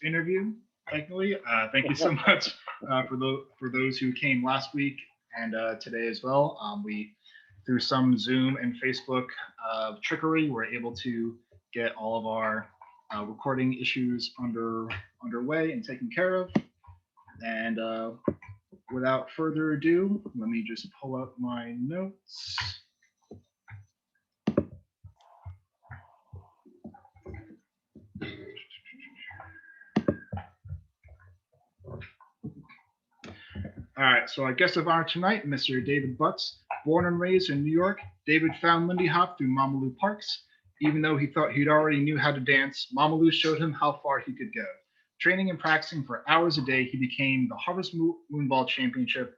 interview. Technically, thank you so much for those who came last week and today as well. We through some Zoom and Facebook trickery, were able to get all of our recording issues underway and taken care of. And without further ado, let me just pull up my notes. All right, so our guest of honor tonight, Mr. David Butts. Born and raised in New York, David found Lindy Hop through Mama Lou Parks. Even though he thought he'd already knew how to dance, Mama Lou showed him how far he could go. Training and practicing for hours a day, he became the Harvest Moonball Championship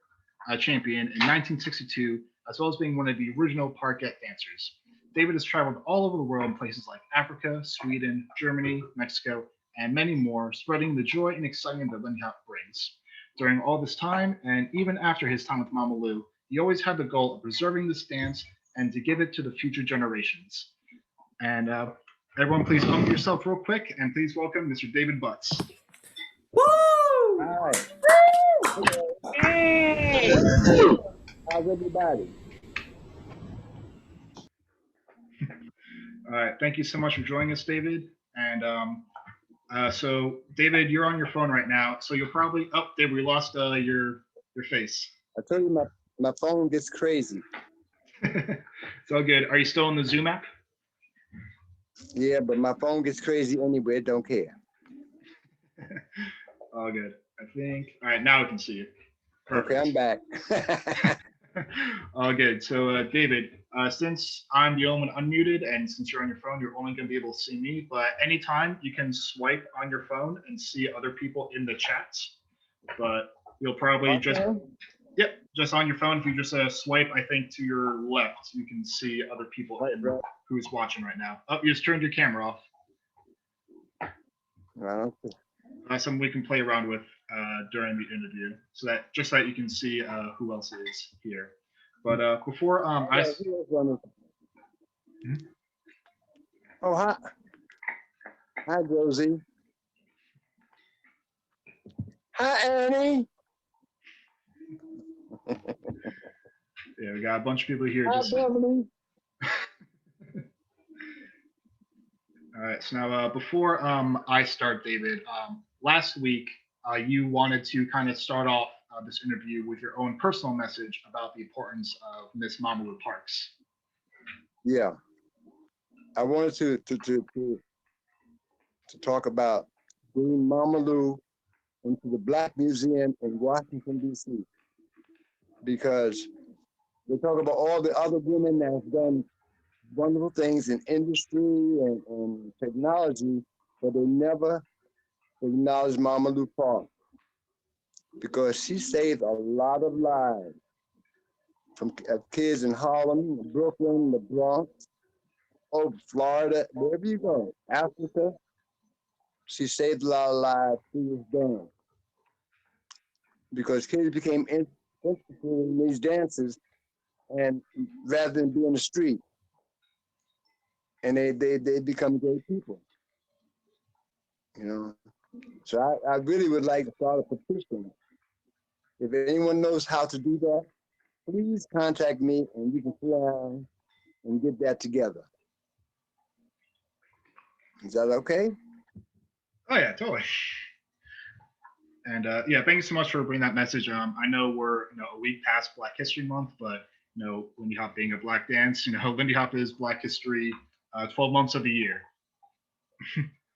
champion in 1962, as well as being one of the original Parket dancers. David has traveled all over the world in places like Africa, Sweden, Germany, Mexico, and many more, spreading the joy and excitement that Lindy Hop brings. During all this time, and even after his time with Mama Lou, he always had the goal of preserving this dance and to give it to the future generations. And everyone, please unmute yourself real quick, and please welcome Mr. David Butts. Woo! Hi. Hey! How's everybody? All right, thank you so much for joining us, David. And so, David, you're on your phone right now, so you'll probably David, we lost your face. I told you my phone gets crazy. It's all good. Are you still in the Zoom app? Yeah, but my phone gets crazy anyway. Don't care. All good. I think. All right, now I can see you. Perfect. Okay, I'm back. All good. So, David, since I'm the only one unmuted, and since you're on your phone, you're only going to be able to see me. But anytime you can swipe on your phone and see other people in the chats. But you'll probably just on your phone. If you just swipe, I think to your left, you can see other people who's watching right now. Oh, you just turned your camera off. Something we can play around with during the interview, so that you can see who else is here. But before Oh, hi. Hi, Josie. Hi, Annie. Yeah, we got a bunch of people here. Hi, Beverly. All right, so now before I start, David, last week you wanted to kind of start off this interview with your own personal message about the importance of Miss Mama Lou Parks. Yeah, I wanted to talk about bringing Mama Lou into the Black Museum in Washington, D.C. because they talk about all the other women that have done wonderful things in industry and technology, but they never acknowledge Mama Lou Parks because she saved a lot of lives from kids in Harlem, Brooklyn, the Bronx, Florida, wherever you go, Africa. She saved a lot of lives through this dance because kids became interested in these dances, and rather than be in the street, and they become great people, you know. So I really would like to start a petition. If anyone knows how to do that, please contact me and we can sit down and get that together. Is that okay? Oh yeah, totally. And yeah, thank you so much for bringing that message. I know we're a week past Black History Month, but Lindy Hop being a Black dance, Lindy Hop is Black History 12 months of the year.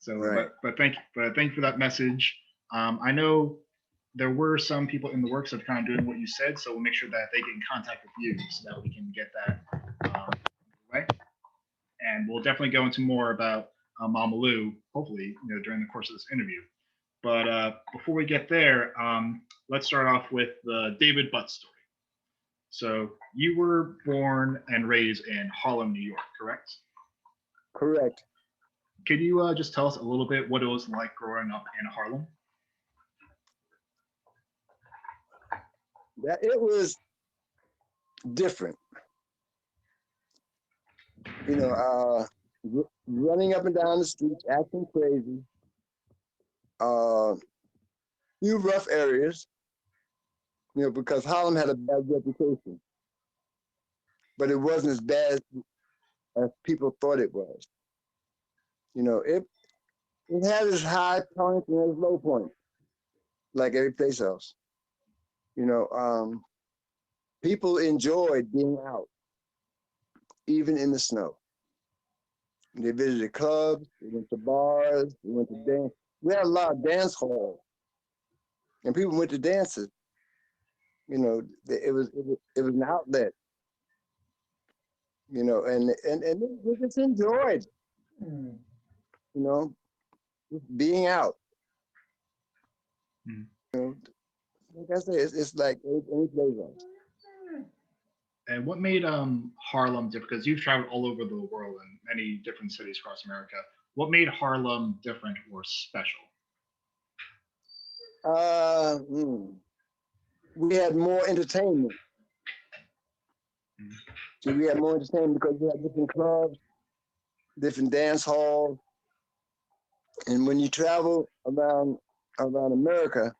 So, right. but thank you for that message. I know there were some people in the works of kind of doing what you said, so we'll make sure that they get in contact with you so that we can get that right. And we'll definitely go into more about Mama Lou, hopefully, during the course of this interview. But before we get there, let's start off with the David Butts story. So you were born and raised in Harlem, New York, correct? Correct. Could you just tell us a little bit what it was like growing up in Harlem? That it was different. Running up and down the streets, acting crazy, few rough areas, because Harlem had a bad reputation, but it wasn't as bad as people thought it was. It had its high points and its low points, like every place else. People enjoyed being out, even in the snow. They visited clubs, they went to bars, they went to dance. We had a lot of dance halls, and people went to dances. It was an outlet. And they just enjoyed, just being out. Mm. Like I said, it's like any place else. And what made Harlem different? Because you've traveled all over the world in many different cities across America. What made Harlem different or special? We had more entertainment. Mm. So we had more entertainment because we had different clubs, different dance halls. And when you travel around America,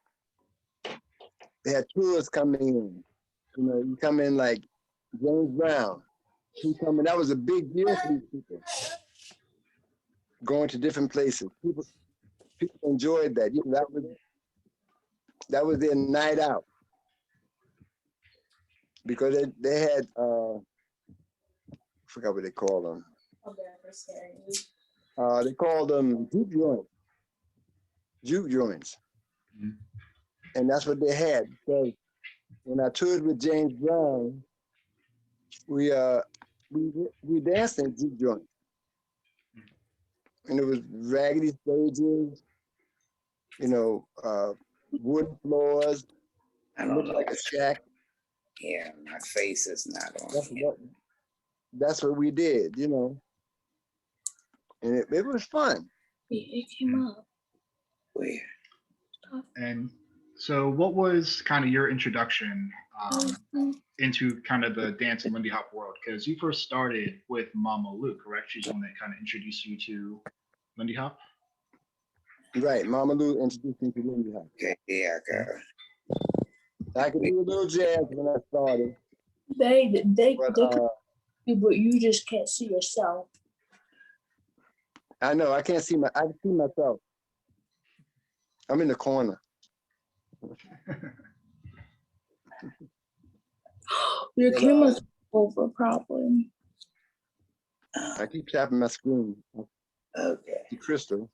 they had tourists coming in. You come in like James Brown. He coming. That was a big deal for these people. Going to different places. People enjoyed that. That was their night out. Because they had I forgot what they called them. They called them juke joints. Juke joints. Mm-hmm. And that's what they had. So when I toured with James Brown, we danced in juke joints. And it was raggedy stages, wood floors. I don't know. Like a shack. Yeah, my face is not on. That's what we did, and it was fun. It came up. Where? And so, what was kind of your introduction into kind of the dance and Lindy Hop world? Because you first started with Mama Lou, correct? She's the one that kind of introduced you to Lindy Hop. Right, Mama Lou introduced me to Lindy Hop. Okay, yeah, I got her. I could do a little jazz when I started. They but you just can't see yourself. I know, I can see myself. I'm in the corner. Your camera's over, probably. I keep tapping my screen. Okay. Crystal.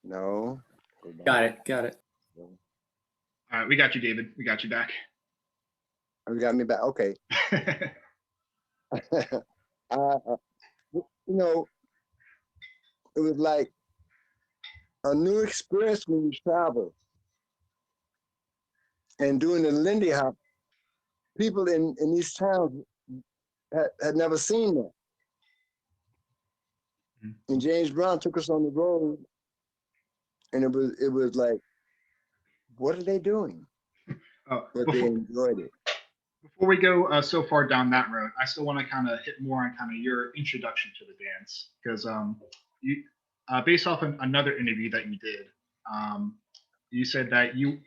No. Got it. All right, we got you, David. We got you back. You got me back. Okay. It was like a new experience when you travel. And doing the Lindy Hop, people in these towns had never seen that. Mm-hmm. And James Brown took us on the road, and it was like, what are they doing? But they enjoyed it. Before we go so far down that road, I still want to kind of hit more on kind of your introduction to the dance, because you, based off another interview that you did, you said that you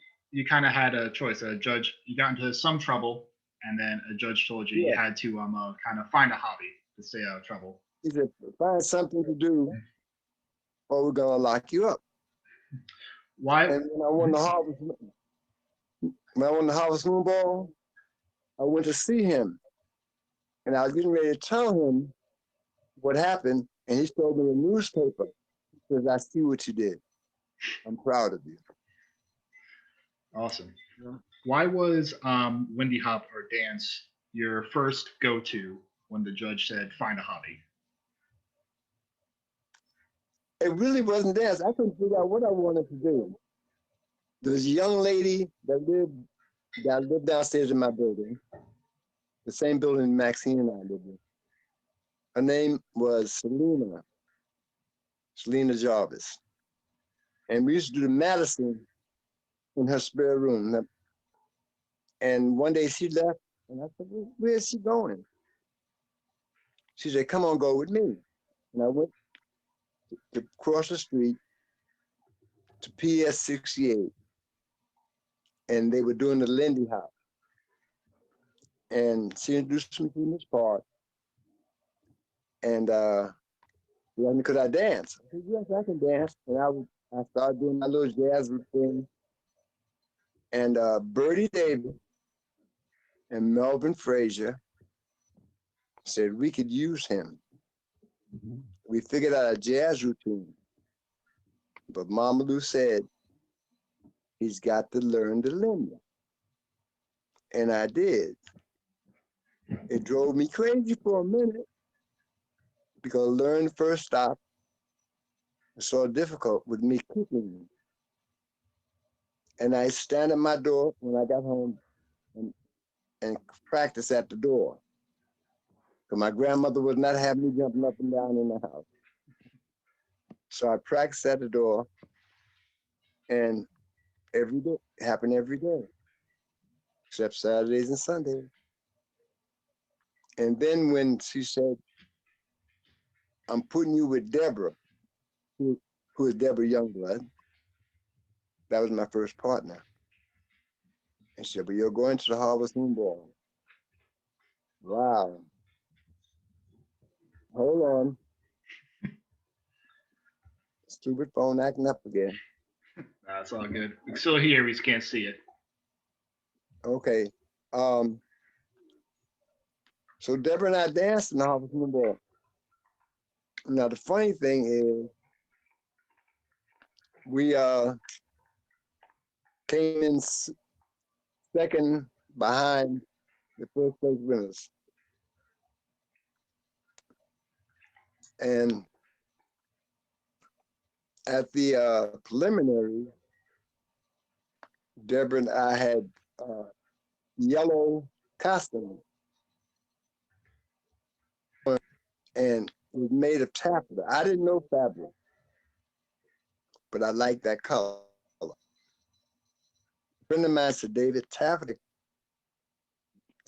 kind of had a choice. A judge, you got into some trouble, and then a judge told you you had to kind of find a hobby to stay out of trouble. He said, find something to do, or we're gonna lock you up. Why? And when I won the Harvest Moon Ball, I went to see him, and I was getting ready to tell him what happened, and he showed me a newspaper. He says, I see what you did. I'm proud of you. Awesome. Yeah. Why was Lindy Hop or dance your first go-to when the judge said, find a hobby? It really wasn't dance. I couldn't figure out what I wanted to do. There was a young lady that lived downstairs in my building, the same building Maxine and I lived in. Her name was Selena Jarvis. And we used to do the Madison in her spare room. And one day she left, and I said, where is she going? She said, come on, go with me. and I went to cross the street to PS 68, and they were doing the Lindy Hop. And she introduced me to Miss Park, and she asked me, could I dance? I said, yes, I can dance. And I started doing my little jazz routine. And Bertie Davis and Melvin Frazier said we could use him. We figured out a jazz routine. But Mama Lou said, he's got to learn the Lindy. And I did. It drove me crazy for a minute because learning the first stop was so difficult with me kicking. And I stand at my door when I got home and practice at the door. Because my grandmother would not have me jumping up and down in the house. So I practiced at the door, and every day, it happened every day, except Saturdays and Sundays. And then when she said, I'm putting you with Deborah, who is Deborah Youngblood, that was my first partner. And she said, but you're going to the Harvest Moon Ball. Wow. Hold on. Stupid phone acting up again. That's all good. We can still hear, we just can't see it. Okay. So Deborah and I danced in the Harvest Moon Ball. Now the funny thing is, we came in second behind the first place winners. And at the preliminary, Deborah and I had yellow costumes. And it was made of taffeta. I didn't know fabric, but I liked that color. A friend of mine said, David, taffeta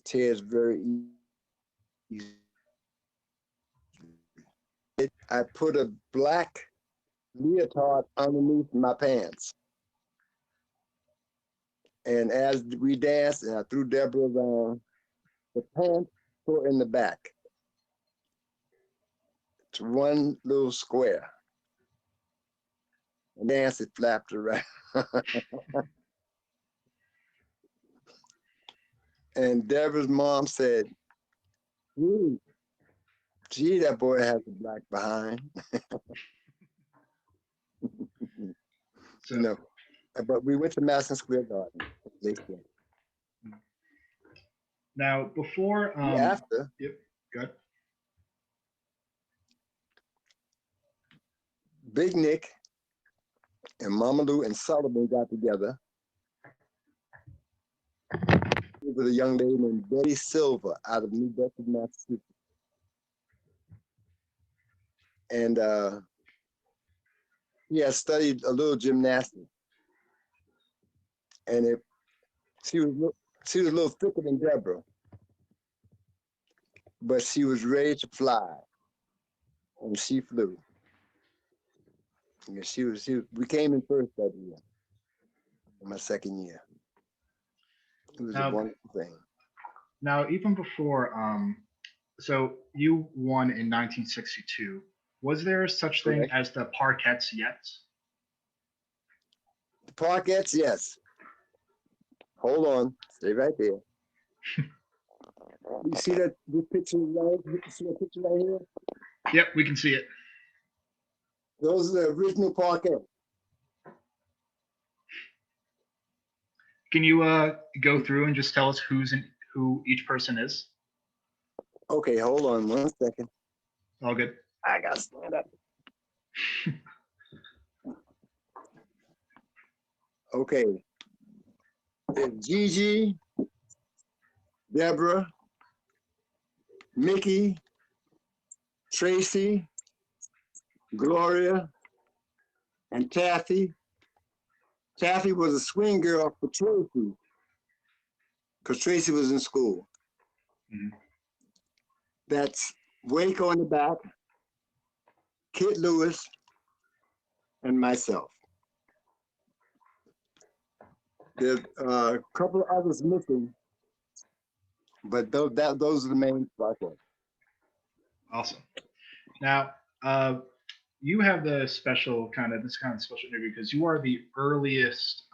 tears very easy. I put a black leotard underneath my pants. And as we danced and I threw Deborah around, the pants were in the back. It's one little square. And Nancy flapped around. And Deborah's mom said, gee, that boy has a black behind. So, No, but we went to Madison Square Garden. now before, After, yep, good. Big Nick and Mama Lou and Sullivan got together with a young lady named Betty Silver out of New Bedford, Massachusetts. And he had studied a little gymnastics. And she was a little thicker than Deborah, but she was ready to fly, and she flew. Yeah, we came in first that year, in my second year. It was a wonderful thing. Now, even before, so you won in 1962. Was there such thing Correct. as the Parkets yet? The Parkets, yes. Hold on, stay right there. You see that this picture right? You see that picture right here? Yep, we can see it. Those are the original Parkets. Can you go through and just tell us who each person is? Okay, hold on 1 second. All good. I gotta stand up. Okay. It's Gigi, Deborah, Mickey, Tracy, Gloria, and Taffy. Taffy was a swing girl for Tracy, because Tracy was in school. Mhm. That's Waco in the back, Kid Lewis, and myself. There's a couple of others missing, but those are the main projects. Awesome. Now, you have the special this kind of special interview because you are the earliest,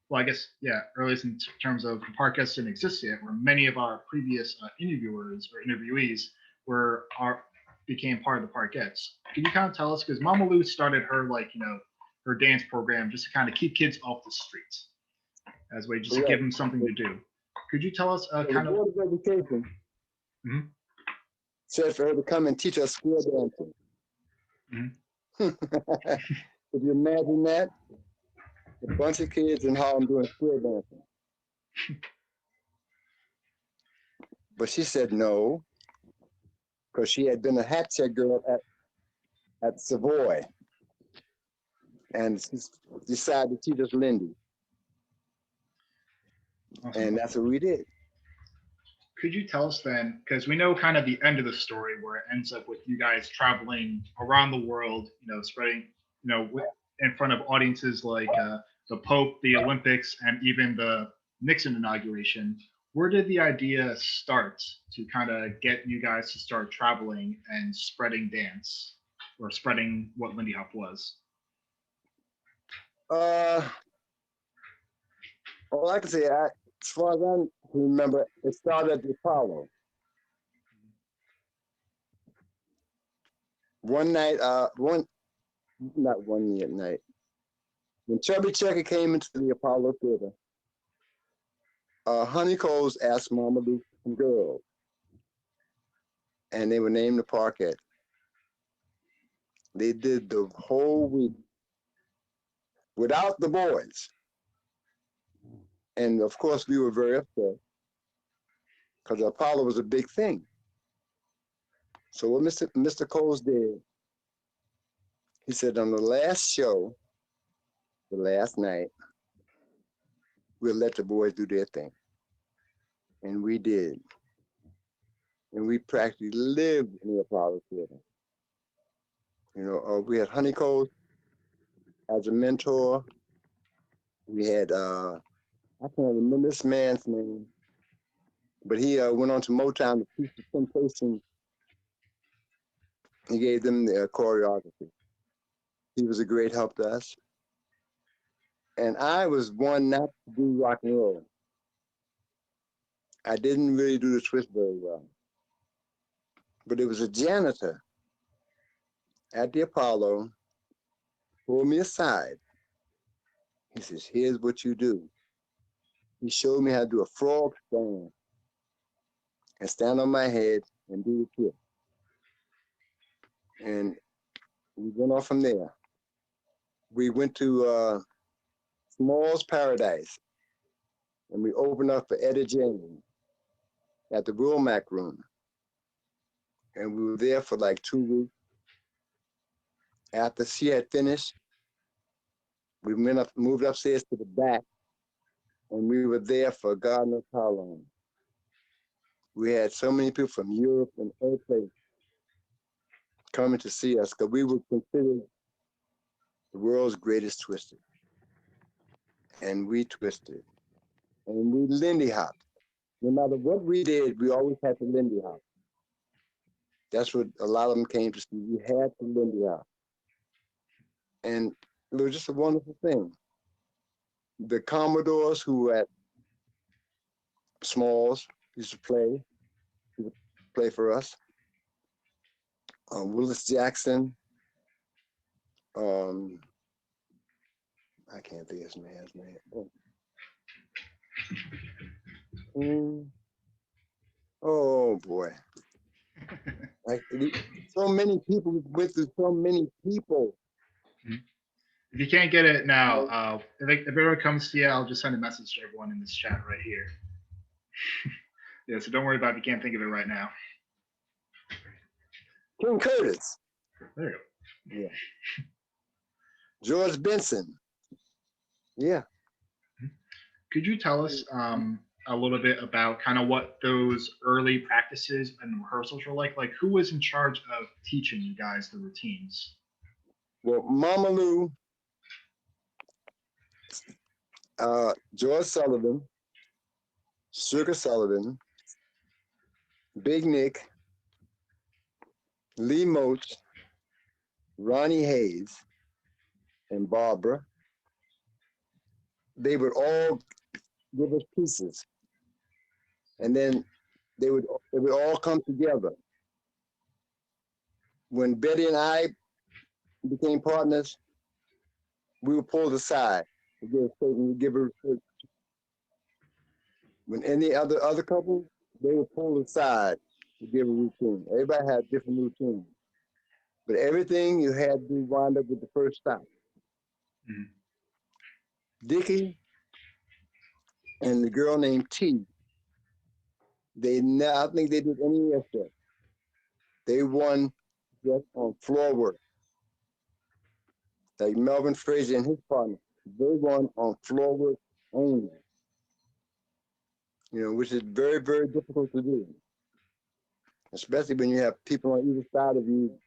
well, I guess, yeah, earliest in terms of Parkets didn't exist yet, where many of our previous interviewers or interviewees became part of the Parkets. Can you kind of tell us, because Mama Lou started her, her dance program just to kind of keep kids off the streets as a way just to give them something to do. Could you tell us The Board of Education said for her to come and teach us square dancing. Could you imagine that? A bunch of kids in Harlem doing square dancing. But she said no, because she had been a hat check girl at Savoy. And she decided to teach us Lindy. Awesome. And that's what we did. Could you tell us then, because we know kind of the end of the story where it ends up with you guys traveling around the world, spreading, in front of audiences like the Pope, the Olympics, and even the Nixon inauguration. Where did the idea start to kind of get you guys to start traveling and spreading dance or spreading what Lindy Hop was? All I can say, as far as I remember, it started at the Apollo. One night, not one night, when Chubby Checker came into the Apollo Theater, Honey Coles asked Mama Lou for some girls, and they were named the Parkets. They did the whole week without the boys. And of course, we were very upset because Apollo was a big thing. So what Mr. Coles did, he said on the last show, the last night, we'll let the boys do their thing. And we did. And we practically lived in the Apollo Theater. We had Honey Coles as a mentor. We had, I can't remember this man's name, but he went on to Motown to teach the Temptations. He gave them the choreography. He was a great help to us. And I was one not to do rock and roll. I didn't really do the twist very well. But it was a janitor at the Apollo, pulled me aside. He says, here's what you do. He showed me how to do a frog stand and stand on my head and do the kick. And we went off from there. We went to Small's Paradise, and we opened up for Etta James at the Wilmac Room. And we were there for like 2 weeks. After she had finished, we moved upstairs to the back, and we were there for God knows how long. We had so many people from Europe and other places coming to see us because we were considered the world's greatest twister. And we twisted. And we Lindy hopped. No matter what we did, we always had to Lindy hop. That's what a lot of them came to see. We had to Lindy hop. And it was just a wonderful thing. The Commodores who were at Smalls used to play for us. Willis Jackson. I can't think of his man's name. Oh boy. Like so many people, we went through so many people. If you can't get it now, if everyone comes to you, I'll just send a message to everyone in this chat right here. Yeah, so don't worry about it if you can't think of it right now. King Curtis. There you go. Yeah. George Benson. Yeah. Could you tell us, a little bit about kind of what those early practices and rehearsals were like? Like, who was in charge of teaching you guys the routines? Well, Mama Lou, George Sullivan, Sugar Sullivan, Big Nick, Lee Moach, Ronnie Hayes, and Barbara, they would all give us pieces. And then they would all come together. When Betty and I became partners, we were pulled aside. We give her. When any other couple, they were pulled aside to give a routine. Everybody had different routines, but everything you had to wind up with the first stop. Mhm. Dickie and the girl named T. I think they did any extra. They won just on floor work. Like Melvin Frazier and his partner, they won on floor work only. Which is very, very difficult to do, especially when you have people on either side of you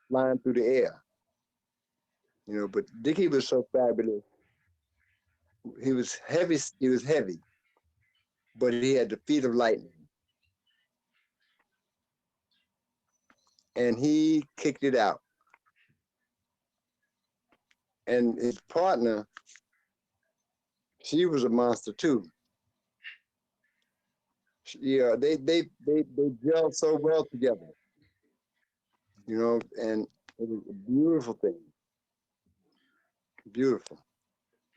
flying through the air. But Dickie was so fabulous. He was heavy, but he had the feet of lightning. And he kicked it out. And his partner, she was a monster too. Yeah, they gelled so well together. And it was a beautiful thing. Beautiful.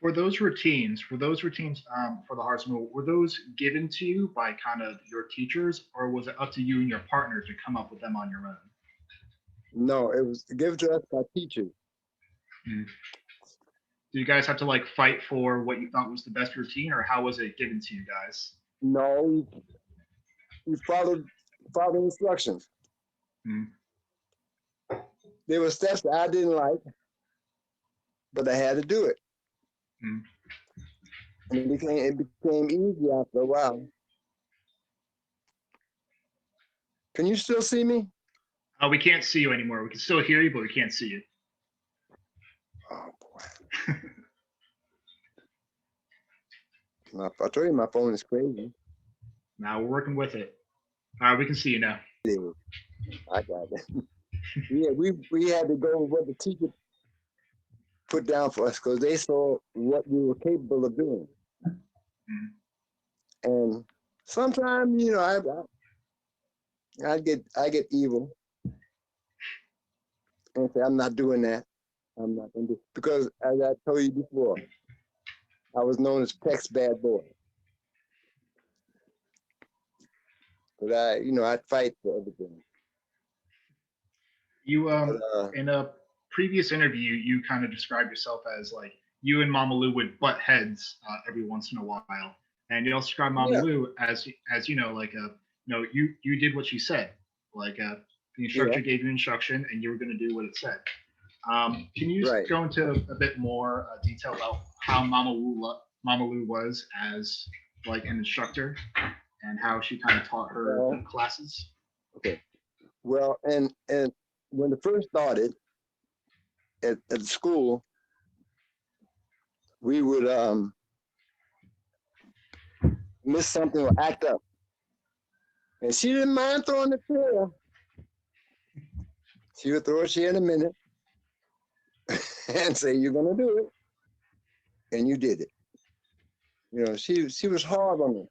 For those routines, for the Hearts Move, were those given to you by kind of your teachers, or was it up to you and your partner to come up with them on your own? No, it was given to us by teachers. Mm. Do you guys have to like fight for what you thought was the best routine, or how was it given to you guys? No, we followed instructions. Mm. There were steps that I didn't like, but I had to do it. Mm. And it became easy after a while. Can you still see me? We can't see you anymore. We can still hear you, but we can't see you. Oh boy. I told you my phone is crazy. Now we're working with it. We can see you now. I got it. Yeah, we had to go with what the teacher put down for us because they saw what we were capable of doing. Mm. And sometimes, I get evil and say, I'm not doing that. I'm not gonna do, because as I told you before, I was known as Peck's bad boy. But I'd fight for everything. You in a previous interview, you kind of described yourself as like you and Mama Lou would butt heads every once in a while, and you also described Mama Lou as like you did what she said, like the instructor gave you instruction and you were going to do what it said. Can you go into a bit more detail about how Mama Lou was as like an instructor and how she kind of taught her classes? Okay. Well, and when it first started at the school, we would miss something or act up. And she didn't mind throwing the chair. She would throw a chair in a minute and say, you're gonna do it. And you did it. She was hard on me.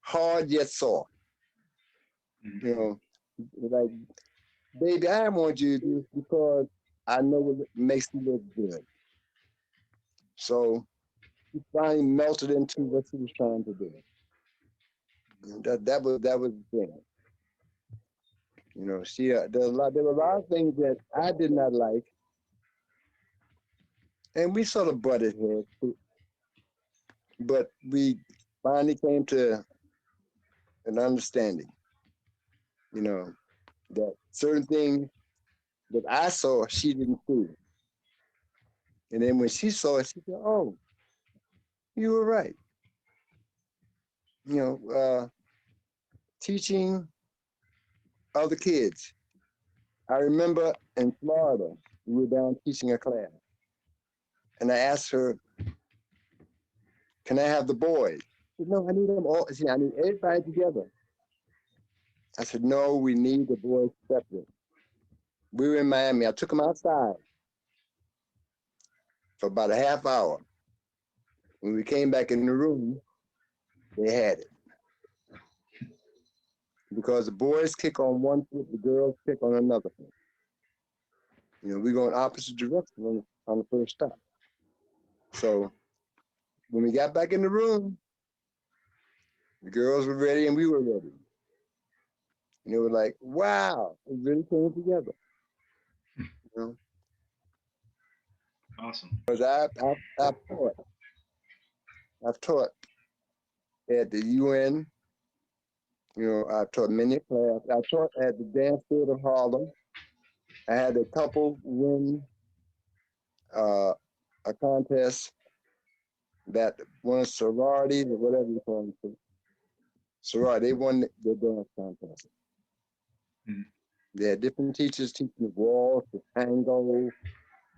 Hard yet soft. Like, baby, I want you to do this because I know it makes you look good. So she finally melted into what she was trying to do. That was the thing. There were a lot of things that I did not like, and we sort of butted heads. But we finally came to an understanding. That certain things that I saw, she didn't see. And then when she saw it, she said, "Oh, you were right." teaching other kids. I remember in Florida, we were down teaching a class, and I asked her, "Can I have the boys?" She said, "No, I need them all. See, I need everybody together." I said, "No, we need the boys separate." We were in Miami. I took them outside for about a half hour. When we came back in the room, they had it. Because the boys kick on one foot, the girls kick on another foot. We go in opposite directions on the first stop. So when we got back in the room, the girls were ready and we were ready. And they were like, wow, it really came together. Awesome. Because I've taught at the UN, I've taught many classes. I taught at the Bandstand of Harlem. I had a couple win a contest that won sororities or whatever you call them. Sorority, they won the dance contest. Mm-hmm. They had different teachers teaching the waltz, the tango,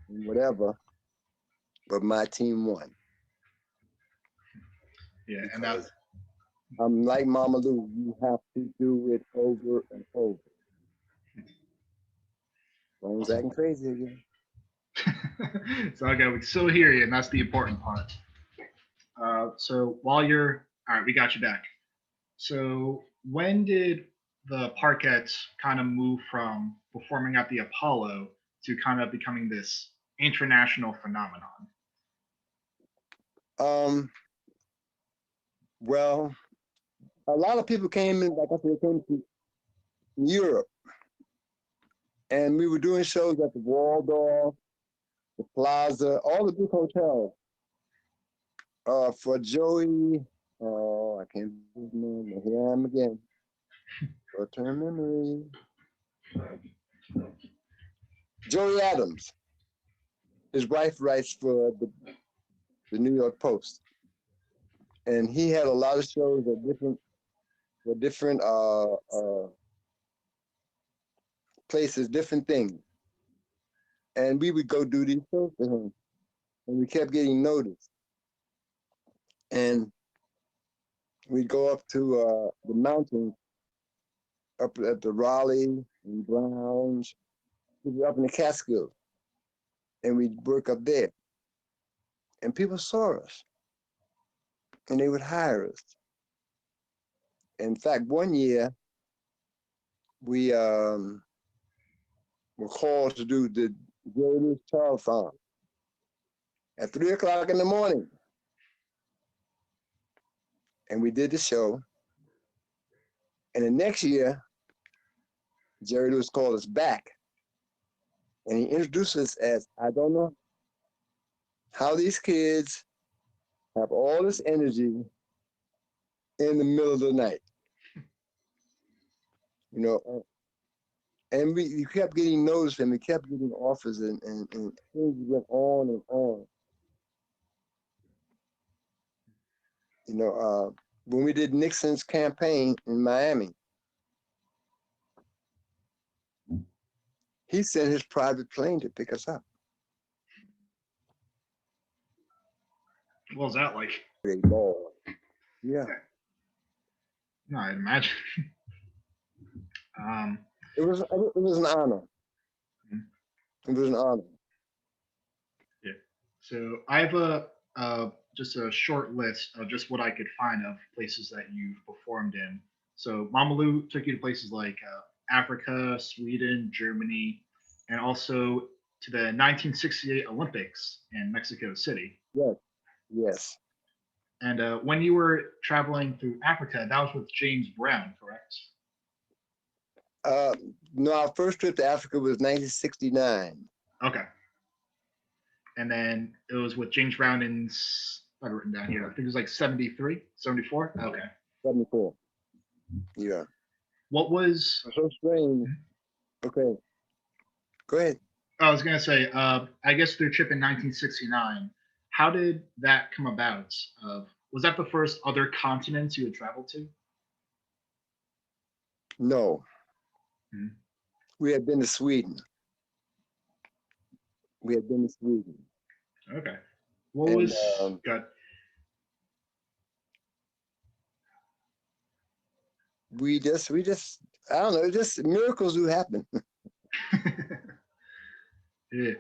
and whatever, but my team won. Yeah, because and that's I'm like Mama Lou, you have to do it over and over. Phone's acting crazy again. so okay, we still hear you, and that's the important part. So while you're all right, we got you back. So when did the Parkets kind of move from performing at the Apollo to kind of becoming this international phenomenon? Well, a lot of people came in, like I said, came from Europe. And we were doing shows at the Waldorf, the Plaza, all the big hotels. For Joey, I can't remember his name. Here I am again. Short-term memory. Joey Adams. His wife writes for the New York Post. And he had a lot of shows at different places, different things. And we would go do these shows for him. And we kept getting noticed. And we'd go up to the mountains, up at the Raleigh and Browns, we'd be up in the Catskills. And we'd work up there. And people saw us. And they would hire us. In fact, one year, we were called to do the Jerry Lewis Child Farm at 3 o'clock in the morning. And we did the show. And the next year, Jerry Lewis called us back. And he introduced us as, I don't know how these kids have all this energy in the middle of the night. And we kept getting noticed and we kept getting offers and things went on and on. When we did Nixon's campaign in Miami, he sent his private plane to pick us up. What was that like? Great ball. Yeah. No, I'd imagine. It was an honor. It was an honor. Yeah. So I have just a short list of just what I could find of places that you've performed in. So Mama Lou took you to places like Africa, Sweden, Germany, and also to the 1968 Olympics in Mexico City. Yes. Yes. And when you were traveling through Africa, that was with James Brown, correct? No, our first trip to Africa was 1969. Okay. And then it was with James Brown in, I've written down here, I think it was like 73, 74? Okay. 74. Yeah. What was... So strange. Okay. Go ahead. I was going to say, I guess their trip in 1969, how did that come about of was that the first other continents you had traveled to? No. Hmm. We had been to Sweden. We had been to Sweden. Okay. What And, was got? we just, I don't know, just miracles do happen. Yeah.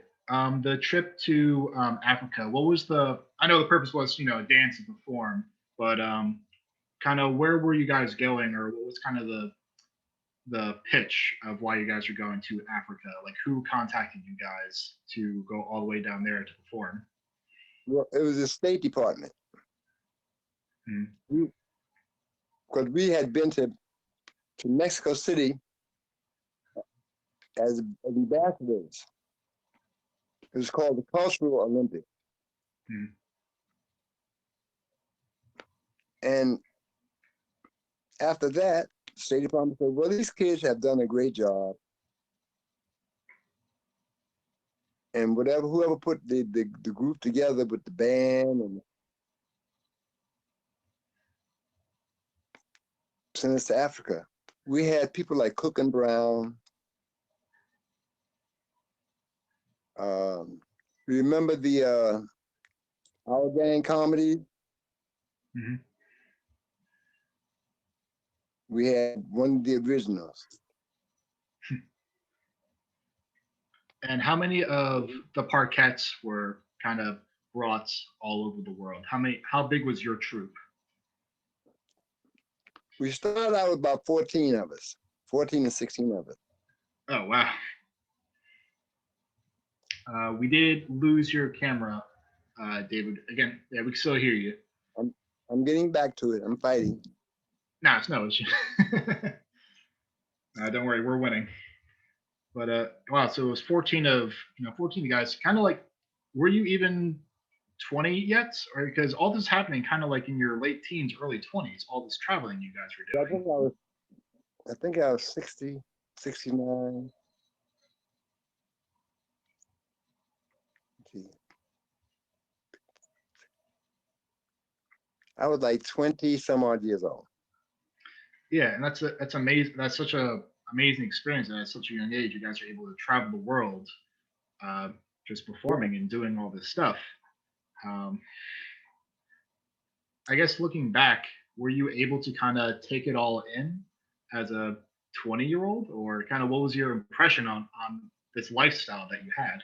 The trip to Africa. What was the? I know the purpose was dance and perform, but kind of where were you guys going, or what was kind of the pitch of why you guys are going to Africa? Like, who contacted you guys to go all the way down there to perform? Well, it was the State Department. Hmm. Because we had been to Mexico City as ambassadors. It was called the Cultural Olympics. Hmm. And after that, the State Department said, well, these kids have done a great job. And whoever put the group together with the band and sent us to Africa. We had people like Cook and Brown. Remember the Our Gang comedy? Hmm. We had one of the originals. And how many of the Parkets were kind of brought all over the world? How big was your troupe? We started out with about 14 of us, 14 or 16 of us. Oh, wow. We did lose your camera, David. Again, yeah, we can still hear you. I'm getting back to it. I'm fighting. Nah, it's no issue. Don't worry, we're winning. But wow, so it was 14 of 14 guys. Kind of like, were you even 20 yet? Or because all this is happening kind of like in your late teens, early 20s, all this traveling you guys were doing. I think I was 60, 69. I was like 20 some odd years old. Yeah, and that's amazing. That's such a amazing experience, and at such a young age, you guys are able to travel the world, just performing and doing all this stuff. Um, I guess looking back, were you able to kind of take it all in as a 20-year-old, or kind of what was your impression on this lifestyle that you had?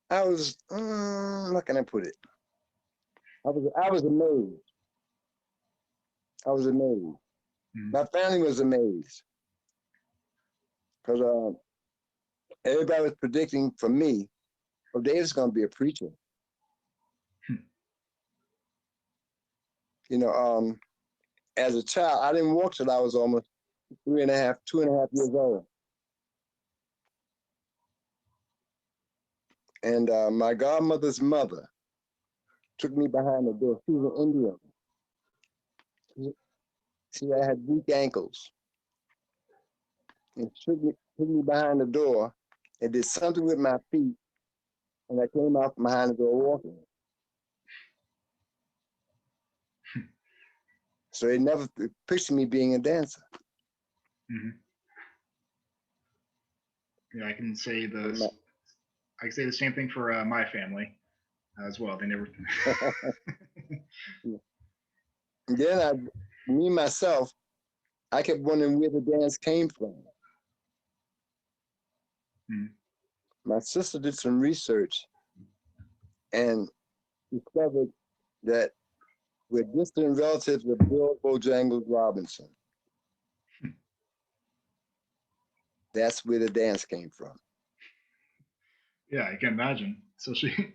I was, how can I put it? I was amazed. I was amazed. Mm-hmm. My family was amazed. Because everybody was predicting for me, well, David's going to be a preacher. As a child, I didn't walk till I was almost 2.5 years old. And my godmother's mother took me behind the door. She was an Indian. She had weak ankles. And she took me behind the door and did something with my feet. And I came out from behind the door walking. So they never pictured me being a dancer. Mm-hmm. Yeah, I can say the same thing for my family as well. They never. And then me myself, I kept wondering where the dance came from. Mm-hmm. My sister did some research and discovered that we're distant relatives of Bill Bojangles Robinson. That's where the dance came from. Yeah, I can imagine. So the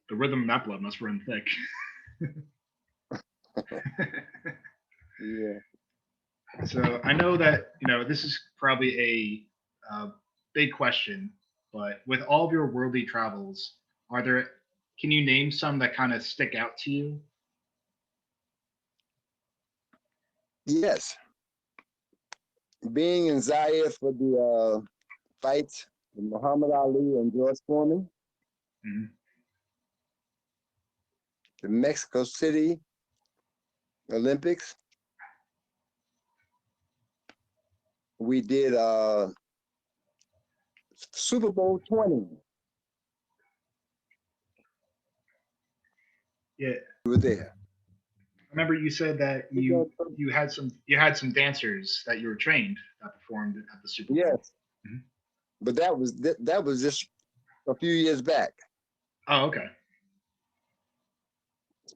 rhythm in that blood must run thick. Yeah. So I know that this is probably a big question, but with all of your worldly travels, can you name some that kind of stick out to you? Yes. Being in Zaire for the fights with Muhammad Ali and George Foreman. Mm-hmm. the Mexico City Olympics. We did Super Bowl 20. Yeah. We were there. I remember you said that you had some dancers that you were trained that performed at the Super Bowl. Yes. Mhm. But that was just a few years back. Oh, okay.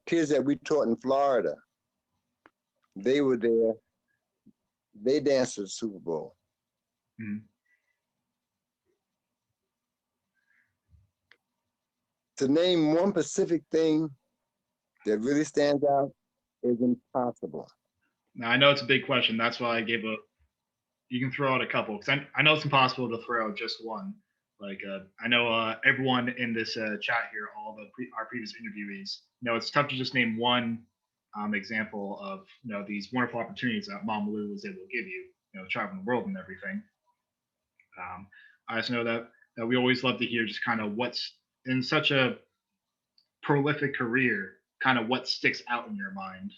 Kids that we taught in Florida, they were there. They danced at the Super Bowl. Mhm. To name one specific thing that really stands out is impossible. Now I know it's a big question. That's why I gave a. You can throw out a couple because I know it's impossible to throw out just one. Like I know everyone in this chat here, all our previous interviewees, it's tough to just name one example of these wonderful opportunities that Mama Lou was able to give you, traveling the world and everything. I just know that we always love to hear just kind of what's in such a prolific career, kind of what sticks out in your mind.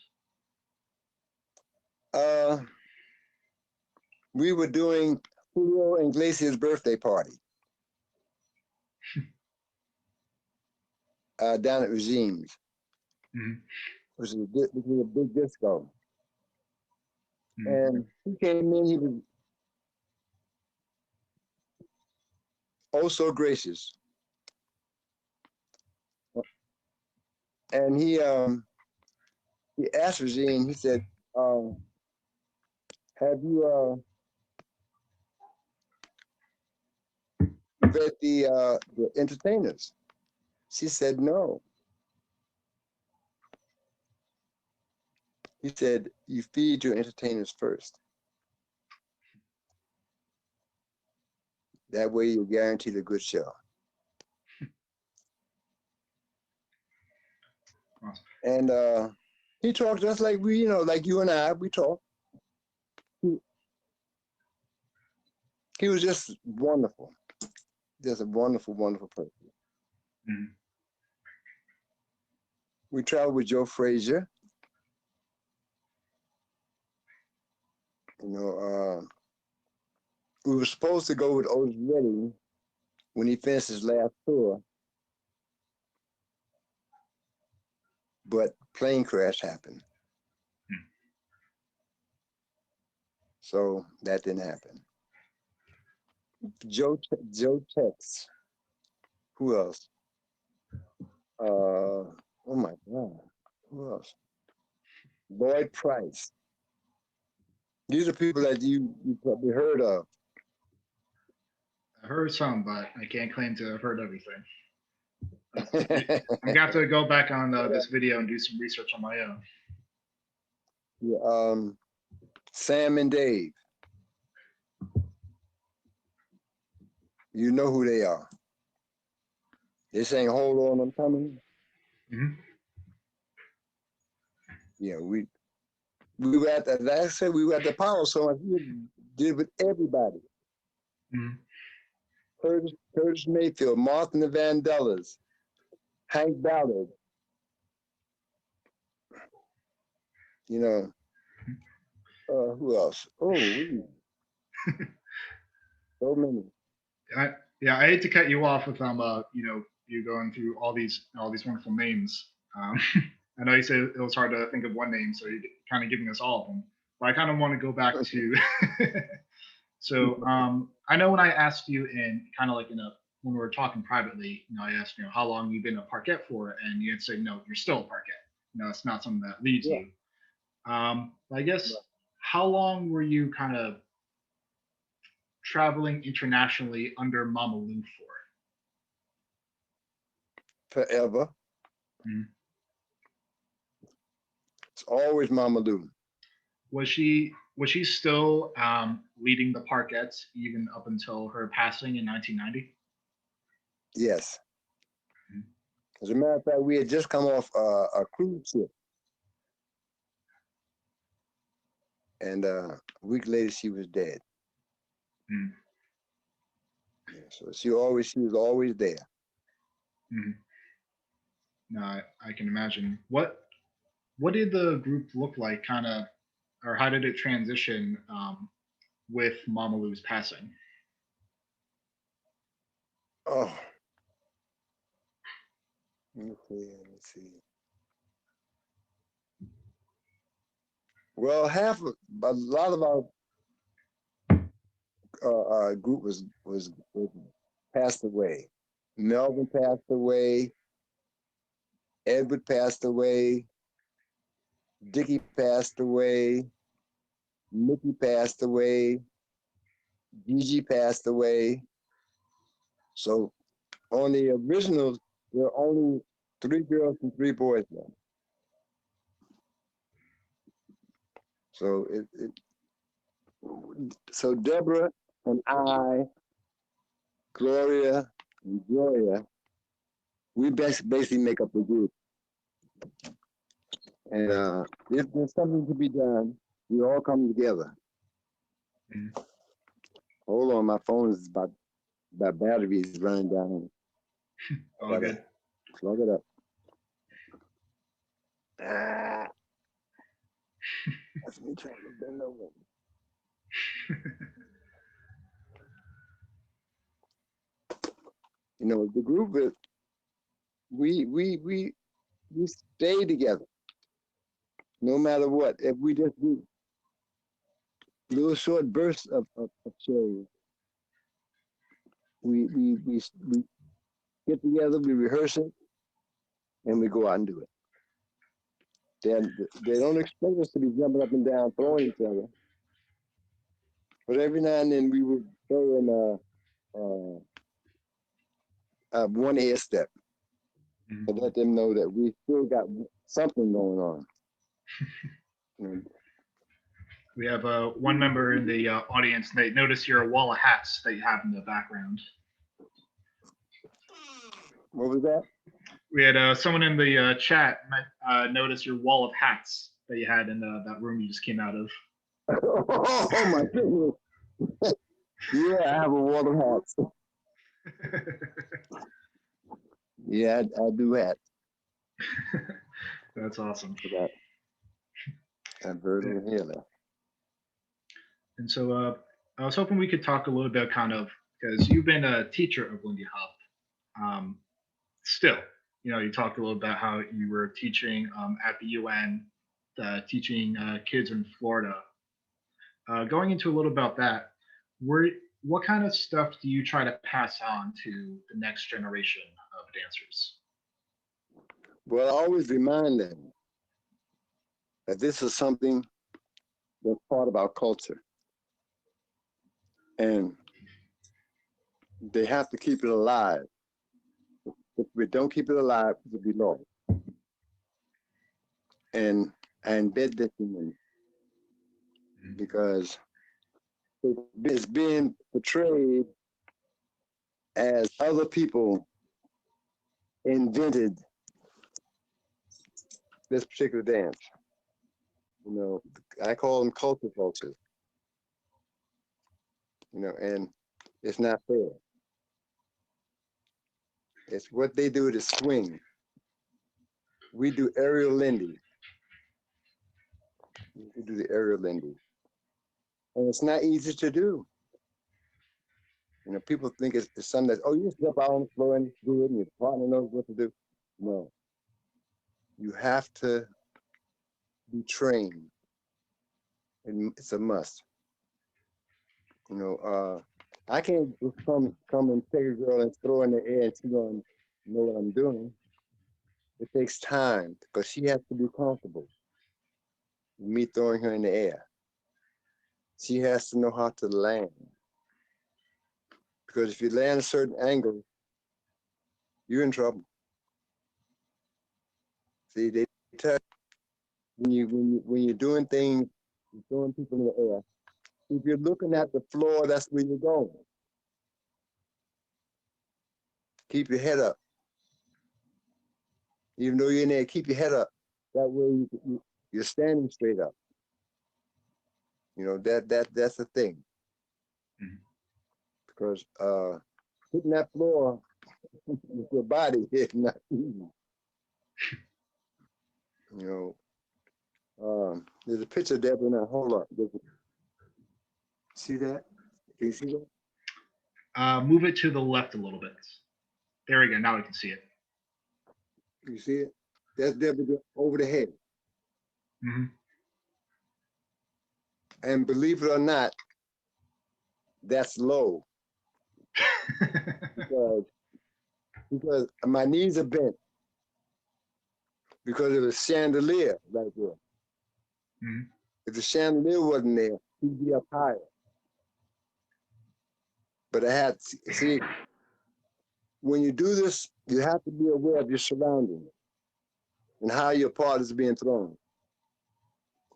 We were doing Julio Iglesias' birthday party down at Regimes, which is a big disco. And he came in, he was oh so gracious. And he asked Regine, he said, have you fed the entertainers? She said, no. He said, you feed your entertainers first. That way you're guaranteed a good show. Awesome. And he talked just like we, like you and I, we talk. He was just wonderful. Just a wonderful, wonderful person. Mm-hmm. We traveled with Joe Frazier. We were supposed to go with Otis Redding when he finished his last tour, but plane crash happened. So that didn't happen. Joe Tex. Who else? Oh my God. Who else? Lloyd Price. These are people that you probably heard of. I heard some, but I can't claim to have heard everything. I'm gonna have to go back on this video and do some research on my own. Yeah, Sam and Dave. You know who they are. They saying, "Hold on, I'm coming." Mm-hmm. Yeah, we were at the, like I said, we were at the Apollo, so we did with everybody. Mm-hmm. Curtis Mayfield, Martha and the Vandellas, Hank Ballard. Who else? Oh, so many. I hate to cut you off with you going through all these wonderful names. I know you said it was hard to think of one name, so you're kind of giving us all of them. But I kind of want to go back to. So I know when I asked you in kind of like when we were talking privately, I asked how long you've been a Parket for, and you had said no, you're still a Parket. It's not something that leaves you. I guess how long were you kind of traveling internationally under Mama Lou for? Forever. Mm-hmm. It's always Mama Lou. Was she still leading the Parkets even up until her passing in 1990? Yes. Mm-hmm. As a matter of fact, we had just come off a cruise ship. And a week later, she was dead. Mm-hmm. Yeah, so she was always there. Mm-hmm. No, I can imagine. What did the group look like, kind of, or how did it transition with Mama Lou's passing? Oh, let me see. Let me see. Well, a lot of our group was passed away. Melvin passed away. Edward passed away. Dickie passed away. Mickey passed away. Gigi passed away. So on the originals, there are only 3 girls and 3 boys now. So so Deborah and I, Gloria and Gloria, we basically make up the group. And if there's something to be done, we all come together. Mhm. Hold on, my phone is about battery is running down. All good. Plug it up. That's me trying to bend over. You know, the group is we stay together no matter what. If we just do little short bursts of shows, we get together, we rehearse it, and we go out and do it. They don't expect us to be jumping up and down, throwing each other. But every now and then we would throw in one air step Mhm. to let them know that we still got something going on. We have one member in the audience. They notice your wall of hats that you have in the background. What was that? We had someone in the chat notice your wall of hats that you had in that room you just came out of. Oh my goodness. Yeah, I have a wall of hats. Yeah, I do hats. That's awesome. I'm very healer. And so I was hoping we could talk a little bit kind of, because you've been a teacher of Lindy Hop. Still, you talked a little about how you were teaching at the UN, teaching kids in Florida. Going into a little about that, what kind of stuff do you try to pass on to the next generation of dancers? Well, I always remind them that this is something that's part of our culture. And they have to keep it alive. If we don't keep it alive, it will be lost. And I embed this in them because it's being portrayed as other people invented this particular dance. I call them culture vultures. And it's not fair. It's what they do to swing. We do aerial Lindy. We do the aerial Lindy. And it's not easy to do. People think it's something that, oh, you just jump out on the floor and do it and your partner knows what to do. No. You have to be trained. And it's a must. I can't just come and take a girl and throw her in the air and she's going to know what I'm doing. It takes time because she has to be comfortable with me throwing her in the air. She has to know how to land. Because if you land a certain angle, you're in trouble. See, they tell you when you're doing things, you're throwing people in the air. If you're looking at the floor, that's where you're going. Keep your head up. Even though you're in there, keep your head up. That way you're standing straight up. That's the thing. Mm-hmm. Because hitting that floor with your body is not easy. You know, there's a picture there, but now hold up. See that? Can you see that? Move it to the left a little bit. There we go. Now we can see it. You see it? That's Deborah over the head. Mm-hmm. And believe it or not, that's low because my knees are bent because of the chandelier right there. Mm-hmm. If the chandelier wasn't there, he'd be up higher. But I had see when you do this, you have to be aware of your surroundings and how your part is being thrown.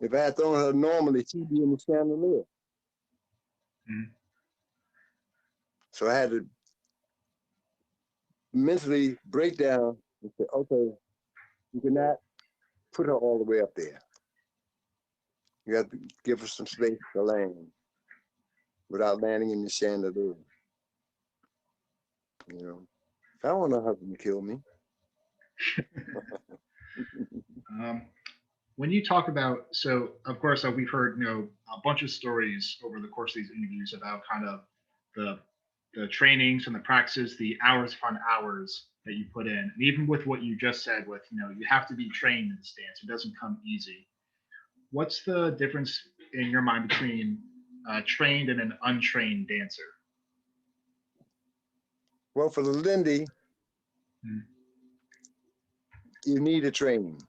If I had thrown her normally, she'd be in the chandelier. Mm-hmm. So I had to mentally break down and say, okay, you cannot put her all the way up there. You have to give her some space to land without landing in the chandelier. You know, I don't want her husband to kill me. When you talk about, so of course we've heard a bunch of stories over the course of these interviews about kind of the trainings and the practices, the hours upon hours that you put in, and even with what you just said, with you have to be trained in this dance. It doesn't come easy. What's the difference in your mind between a trained and an untrained dancer? Well, for the Lindy, Mm-hmm. you need a training.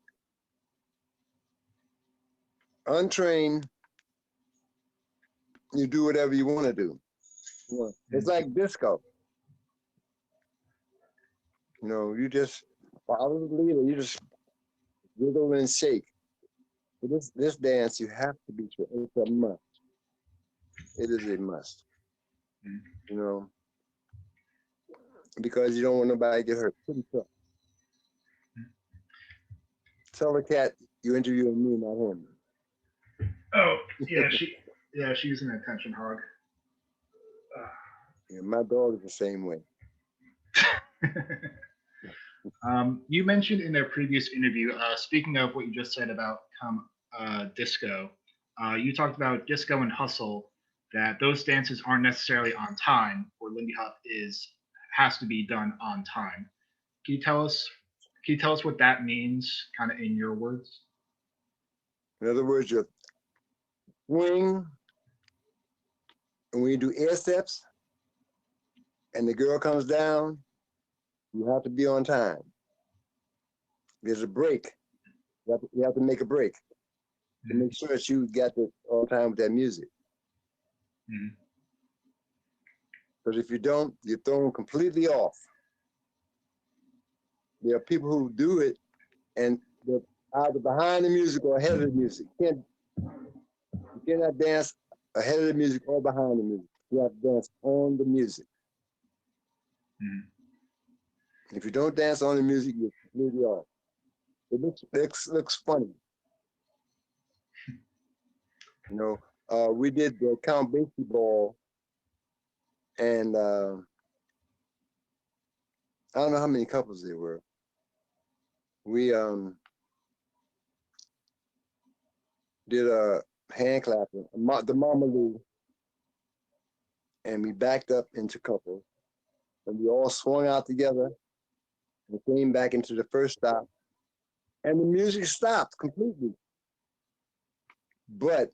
Untrained, you do whatever you want to do. It's like disco. You just follow the leader. You just wiggle and shake. For this dance, you have to be trained. It's a must. It is a must. Mm-hmm. Because you don't want nobody to get hurt. Pretty tough. Tell the cat you interviewing me, not him. Oh, yeah, she's an attention hog. Yeah, my dog is the same way. You mentioned in a previous interview, speaking of what you just said about disco, you talked about disco and hustle, that those dances aren't necessarily on time, where Lindy Hop has to be done on time. Can you tell us what that means, kind of in your words? In other words, you swing, and when you do air steps, and the girl comes down, you have to be on time. There's a break. You have to make a break to make sure that you got the on time with that music. Mm-hmm. Because if you don't, you're thrown completely off. There are people who do it, and they're either behind the music or ahead of the music. You cannot dance ahead of the music or behind the music. You have to dance on the music. Mm-hmm. If you don't dance on the music, you're completely off. It looks funny. We did the Count Basie ball, and I don't know how many couples there were. We did a hand clapping, the Mama Lou, and we backed up into couples, and we all swung out together and came back into the first stop, and the music stopped completely. But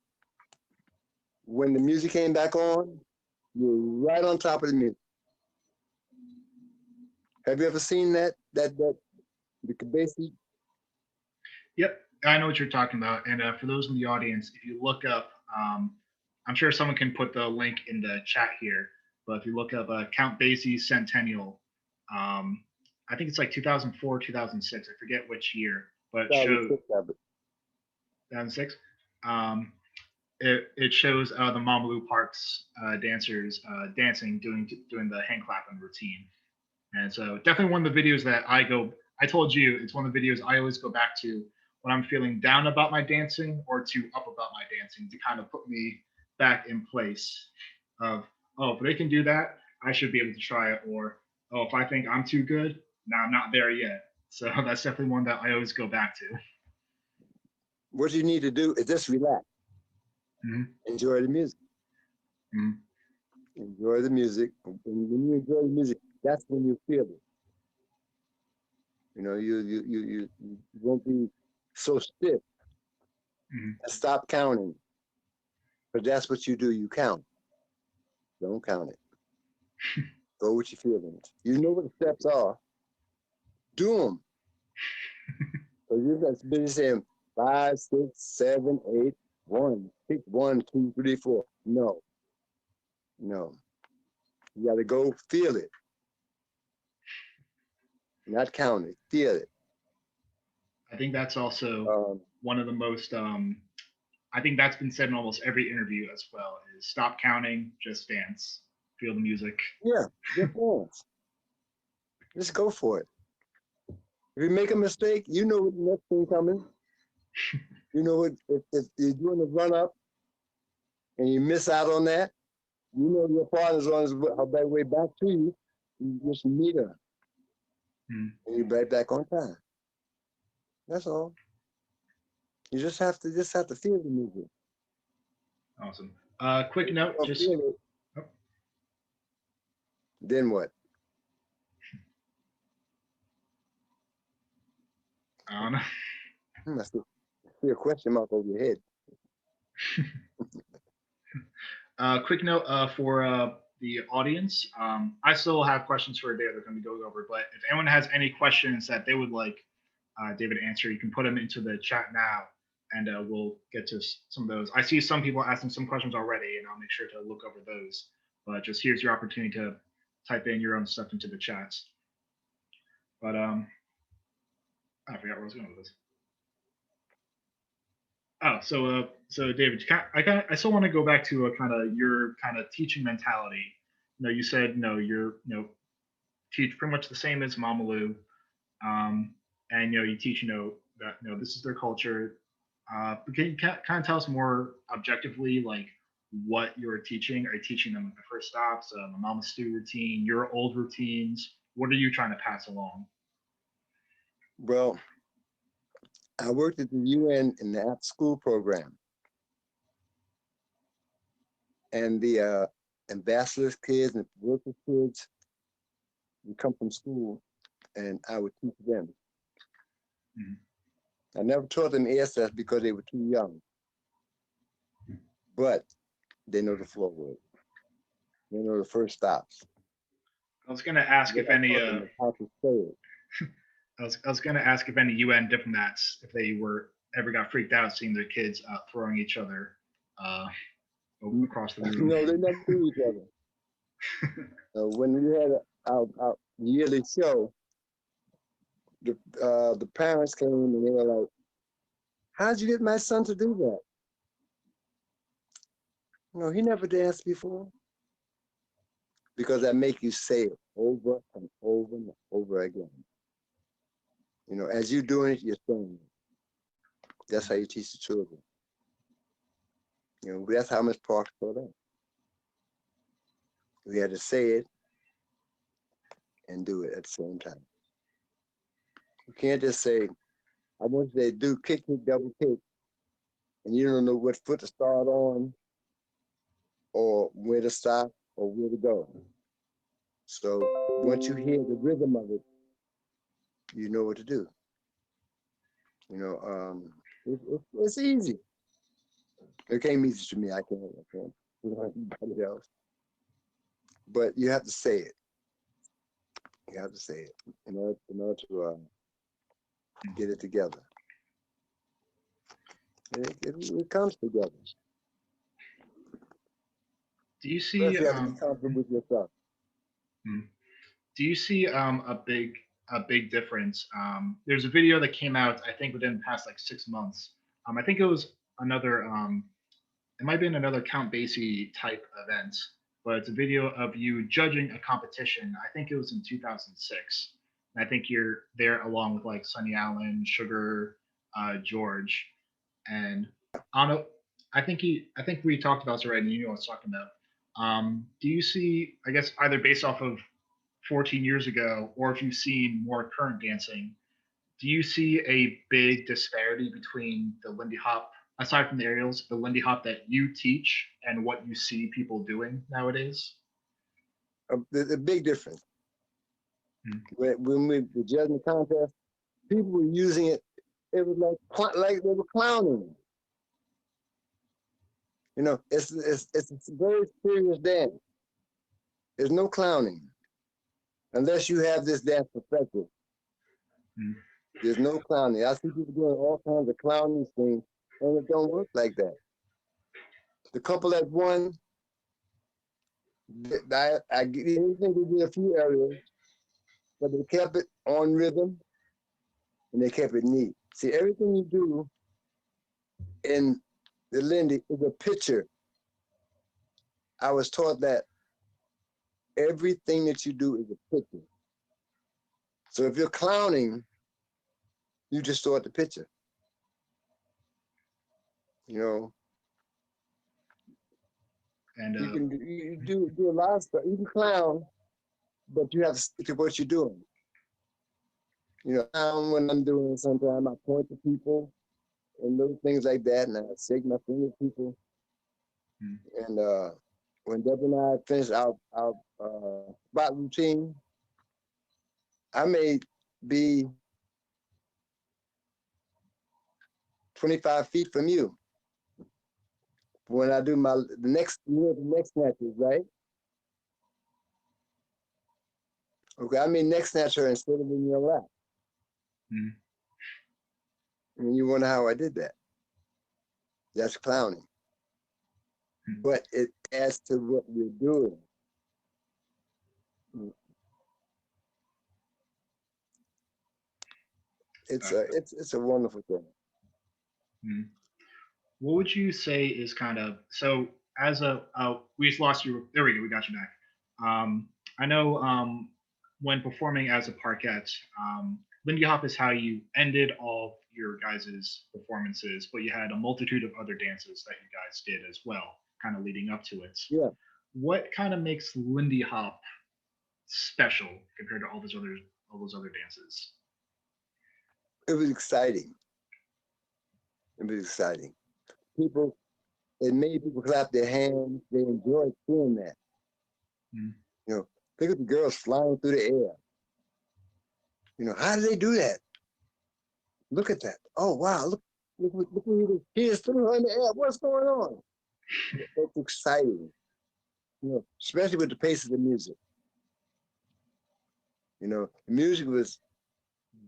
when the music came back on, you were right on top of the music. Have you ever seen the Kabasi? Yep, I know what you're talking about. And for those in the audience, if you look up, I'm sure someone can put the link in the chat here. But if you look up Count Basie Centennial, I think it's like 2004, 2006. I forget which year, but it showed 2006. It shows the Mamalu Parks dancers dancing, doing the hand clapping routine. And so definitely one of the videos that I told you, it's one of the videos I always go back to when I'm feeling down about my dancing or too up about my dancing, to kind of put me back in place of, oh, if they can do that, I should be able to try it. Or, oh, if I think I'm too good, now I'm not there yet. So that's definitely one that I always go back to. What you need to do is just relax, Mhm. enjoy the music, Mhm. enjoy the music. And when you enjoy the music, that's when you feel it. You know, you won't be so stiff Mhm. and stop counting. But that's what you do. You count. Don't count it. Go with your feelings. You know what the steps are. Do them. So you're just busy saying 5, 6, 7, 8, 1. Pick 1, 2, 3, 4. No, no. You got to go feel it. Not count it. Feel it. I think that's also Um, one of the most. I think that's been said in almost every interview as well. Is stop counting, just dance, feel the music. yeah, just dance. Just go for it. If you make a mistake, you know what the next thing coming. You know what if you're doing a run up and you miss out on that, you know your partner's on her way back to you. You just meet her Mhm. and you're right back on time. That's all. You just have to feel the music. Awesome. Quick If you note, don't just feel it, oh, then what? I don't know. I see a question mark over your head. Quick note for the audience. I still have questions for David that going to be going over, but if anyone has any questions that they would like David to answer, you can put them into the chat now, and we'll get to some of those. I see some people asking some questions already, and I'll make sure to look over those. But just here's your opportunity to type in your own stuff into the chats. But I forgot where I was going with this. Oh, so David, I still want to go back to a kind of your kind of teaching mentality. You know, you said you're teach pretty much the same as Mamalu, and you teach that this is their culture. But can you kind of tell us more objectively, like what you're teaching? Are you teaching them the first stops, the Mama Stew routine, your old routines? What are you trying to pass along? Well, I worked at the UN in the after school program. And the ambassadors' kids and the workers' kids would come from school and I would teach them. Mhm. I never taught them SS because they were too young. But they know the floor work. They know the first stops. I was going to ask if any. How to say it. I was going to ask if any UN diplomats, if they were ever got freaked out seeing their kids throwing each other across the room. No, they never do each other. When we had our yearly show, the parents came and they were like, "How'd you get my son to do that?" No, he never danced before. Because I make you say it over and over and over again. You know, as you're doing it, you're saying it. That's how you teach the children. You know, that's how Miss Parks taught us. We had to say it and do it at the same time. You can't just say, I want you to do kick, kick, double kick, and you don't know what foot to start on or where to stop or where to go. So once you hear the rhythm of it, you know what to do. You know, it's easy. It came easy to me. I can't. Anybody else. But you have to say it. You have to say it in order to get it together. It comes together. Do you see? First, you have to be comfortable with yourself. Do you see a big difference? There's a video that came out, I think, within the past like 6 months. I think it was another. It might have been another Count Basie type event, but it's a video of you judging a competition. I think it was in 2006. And I think you're there along with like Sonny Allen, Sugar, George, and Anna. I think we talked about this already. And you know what I was talking about. Do you see? I guess either based off of 14 years ago, or if you've seen more current dancing, do you see a big disparity between the Lindy Hop, aside from the aerials, the Lindy Hop that you teach and what you see people doing nowadays? The big difference. Hmm. When we were judging the contest, people were using it. It was like they were clowning. You know, it's a very serious dance. There's no clowning unless you have this dance perspective. Hmm. There's no clowning. I see people doing all kinds of clowning things, and it don't work like that. The couple that won, I think they did a few areas, but they kept it on rhythm and they kept it neat. See, everything you do in the Lindy is a picture. I was taught that everything that you do is a picture. So if you're clowning, you distort the picture. You know, And you can you do a lot of stuff. You can clown, but you have to stick to what you're doing. You know, when I'm doing, sometimes I point to people and little things like that, and I shake my finger at people. Hmm. And when Deborah and I finished our spot routine, I may be 25 feet from you. When I do the next snatches, right? Okay, I mean next snatcher instead of in your lap. Hmm. And you wonder how I did that. That's clowning. Hmm. But it adds to what you're doing. It's a wonderful thing. Hmm. What would you say is kind of so as a we just lost you. There we go. We got you back. I know when performing as a Parkette, Lindy Hop is how you ended all your guys' performances, but you had a multitude of other dances that you guys did as well, kind of leading up to it. Yeah. What kind of makes Lindy Hop special compared to all those other dances? It was exciting. It was exciting. It made people clap their hands. They enjoyed seeing that. Mm. You know, think of the girls flying through the air. You know, how do they do that? Look at that. Oh, wow. Look who the kids threw her in the air. What's going on? It's exciting. You know, especially with the pace of the music. You know, the music was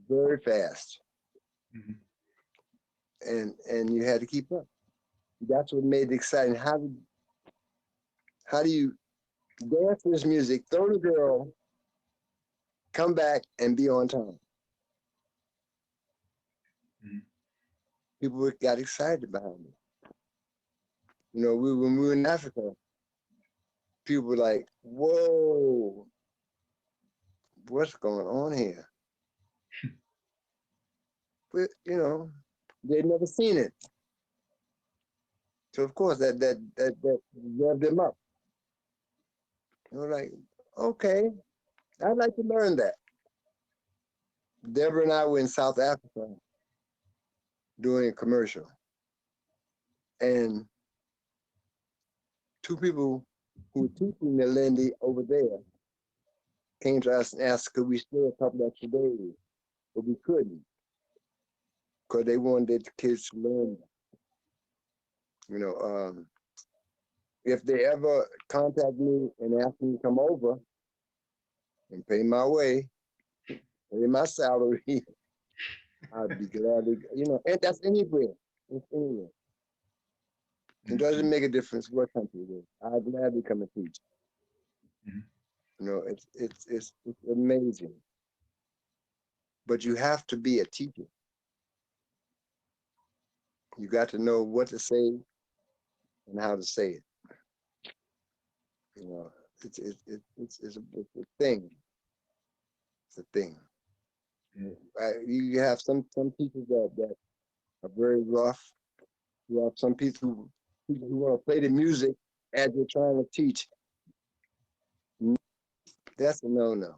very fast. Mm-hmm. And you had to keep up. That's what made it exciting. How do you dance to this music, throw the girl, come back and be on time? Mm-hmm. People got excited behind it. You know, when we were in Africa, people were like, whoa, what's going on here? But, you know, they'd never seen it. So, of course, that revved them up. You know, like, okay, I'd like to learn that. Deborah and I were in South Africa doing a commercial. And two people who were teaching the Lindy over there came to us and asked, could we stay a couple extra days? But we couldn't, because they wanted the kids to learn. You know, if they ever contact me and ask me to come over and pay my way, pay my salary, I'd be glad to, you know, and that's anywhere. It's anywhere. It doesn't make a difference what country it is. I'd gladly come and teach. Mm-hmm. You know, it's amazing. But you have to be a teacher. You got to know what to say and how to say it. You know, it's a thing. It's a thing. You have some people that are very rough. You have some people who want to play the music as you're trying to teach. That's a no-no.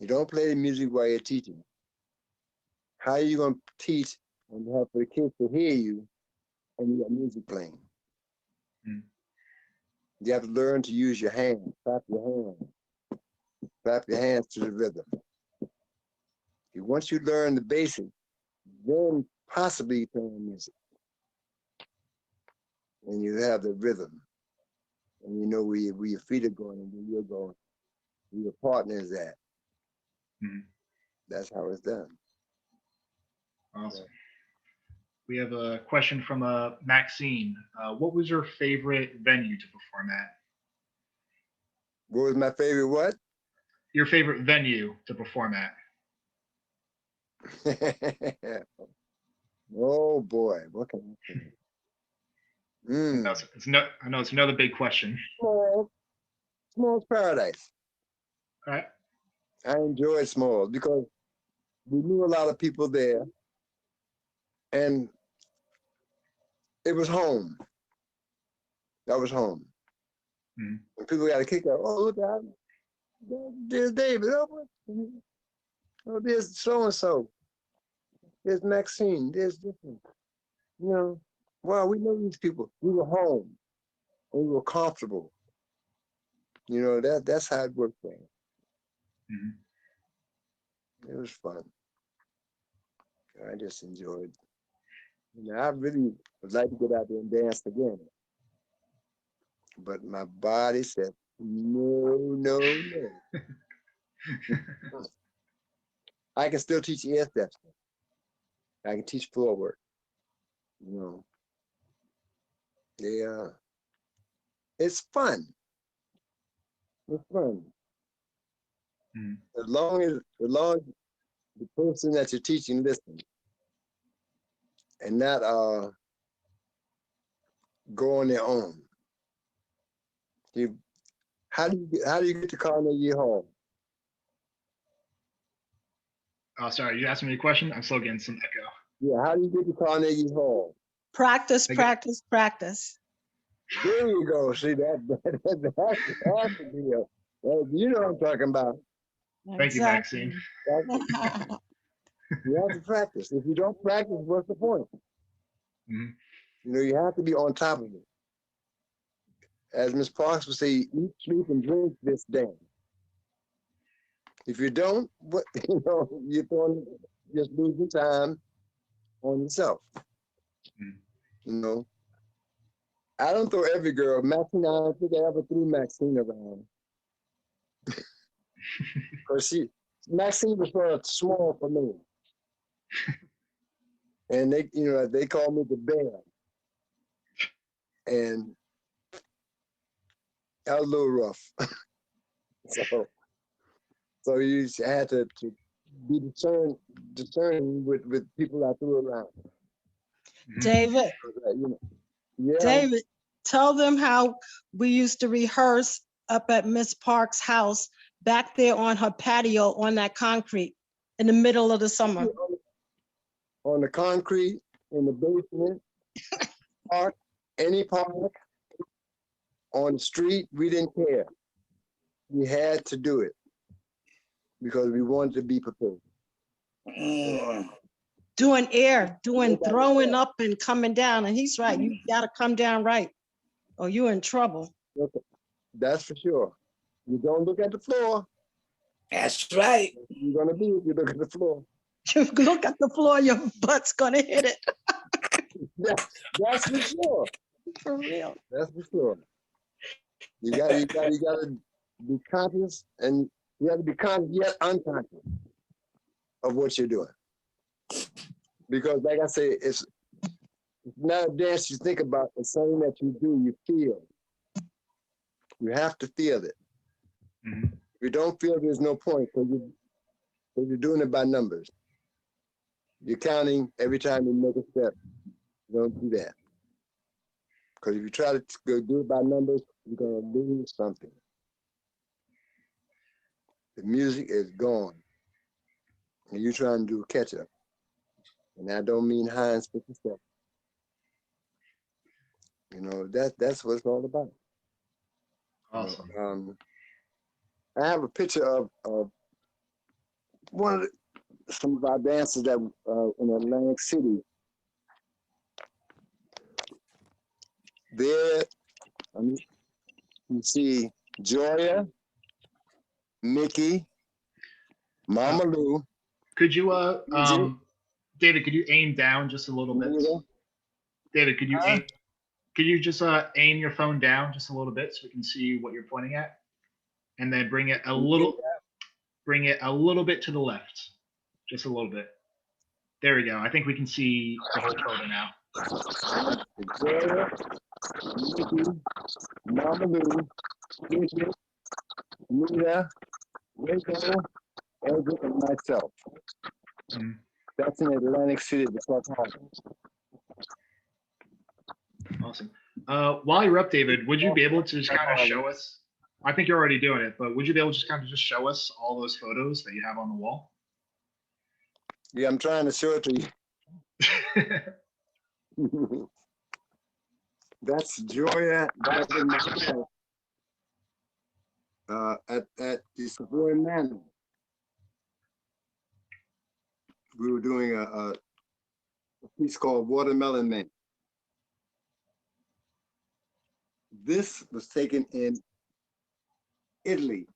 You don't play the music while you're teaching. How are you going to teach and have for the kids to hear you and you got music playing? Mm. You have to learn to use your hands, clap your hands to the rhythm. Once you learn the basics, then possibly playing music. And you have the rhythm. And you know where your feet are going and where you're going, where your partner is at. Mhm. That's how it's done. Awesome. We have a question from Maxine. What was your favorite venue to perform at? What was my favorite what? Your favorite venue to perform at? Oh boy, what can I say? I know it's another big question. Small's paradise. All right. I enjoyed Small because we knew a lot of people there, and it was home. That was home. Mhm. And people got a kick out. Oh, look out! There's David. Oh, there's so and so. There's Maxine. There's different. You know, wow, we know these people. We were home. And we were comfortable. You know, that's how it worked for us. Mhm. It was fun. I just enjoyed. You know, I really would like to get out there and dance again. But my body said, no, no, no. I can still teach air steps. I can teach floor work. You know, it's fun. It's fun. Mhm. As long as the person that you're teaching listens and not go on their own. How do you get to Carnegie Hall? Oh, sorry. You asking me a question? I'm still getting some echo. Yeah, how do you get to Carnegie Hall? Practice, I get- practice, practice. There you go. See that's the deal. You know what I'm talking about. Thank you, Maxine. Exactly. You have to practice. If you don't practice, what's the point? Mhm. You know, you have to be on top of it. As Ms. Parks would say, eat, sleep, and drink this day. If you don't, what you're going to just lose your time on yourself. Mhm. You know, I don't throw every girl. Maxine, I don't think I ever threw Maxine around. Because Maxine was sort of small for me. And they called me the bear. And I was a little rough. So you had to be discerning with people I threw around. David, Yeah. David, tell them how we used to rehearse up at Miss Park's house back there on her patio on that concrete in the middle of the summer. On the concrete, in the basement, park, any park, on the street, we didn't care. We had to do it because we wanted to be prepared. Doing throwing up and coming down. And he's right, you gotta come down right or you're in trouble. That's for sure. You don't look at the floor. That's right. You're gonna be if you look at the floor. You look at the floor, your butt's gonna hit it. That's for sure. For real. That's for sure. You gotta be conscious, and you have to be conscious yet unconscious of what you're doing. Because like I say, it's not a dance you think about, it's something that you do, you feel. You have to feel it. Mhm. If you don't feel it, there's no point, because you're doing it by numbers. You're counting every time you make a step. Don't do that. Because if you try to go do it by numbers, you're gonna lose something. The music is gone. And you're trying to do catch up. And I don't mean Heinz 57. You know, that's what it's all about. Awesome. I have a picture of one of some of our dancers that in Atlantic City. There, you see Joya, Mickey, Mama Lou, Could you, Mhm. David, could you aim down just a little bit? Rita. David, could you Huh? could you just aim your phone down just a little bit so we can see what you're pointing at? And then bring it a little bit to the left. Just a little bit. There we go. I think we can see the whole photo now. Joya, Mickey, Mama Lou, Mickey, Rita, Rico, Edric, and myself. Mhm. That's in Atlantic City, the Clark Harlem. Awesome. While you're up, David, would you be able to just kind of show us? I think you're already doing it, but would you be able to just kind of just show us all those photos that you have on the wall? Yeah, I'm trying to show it to you. That's Joya. That's in myself. At the Savoy Manor. We were doing a piece called Watermelon Man. This was taken in Italy.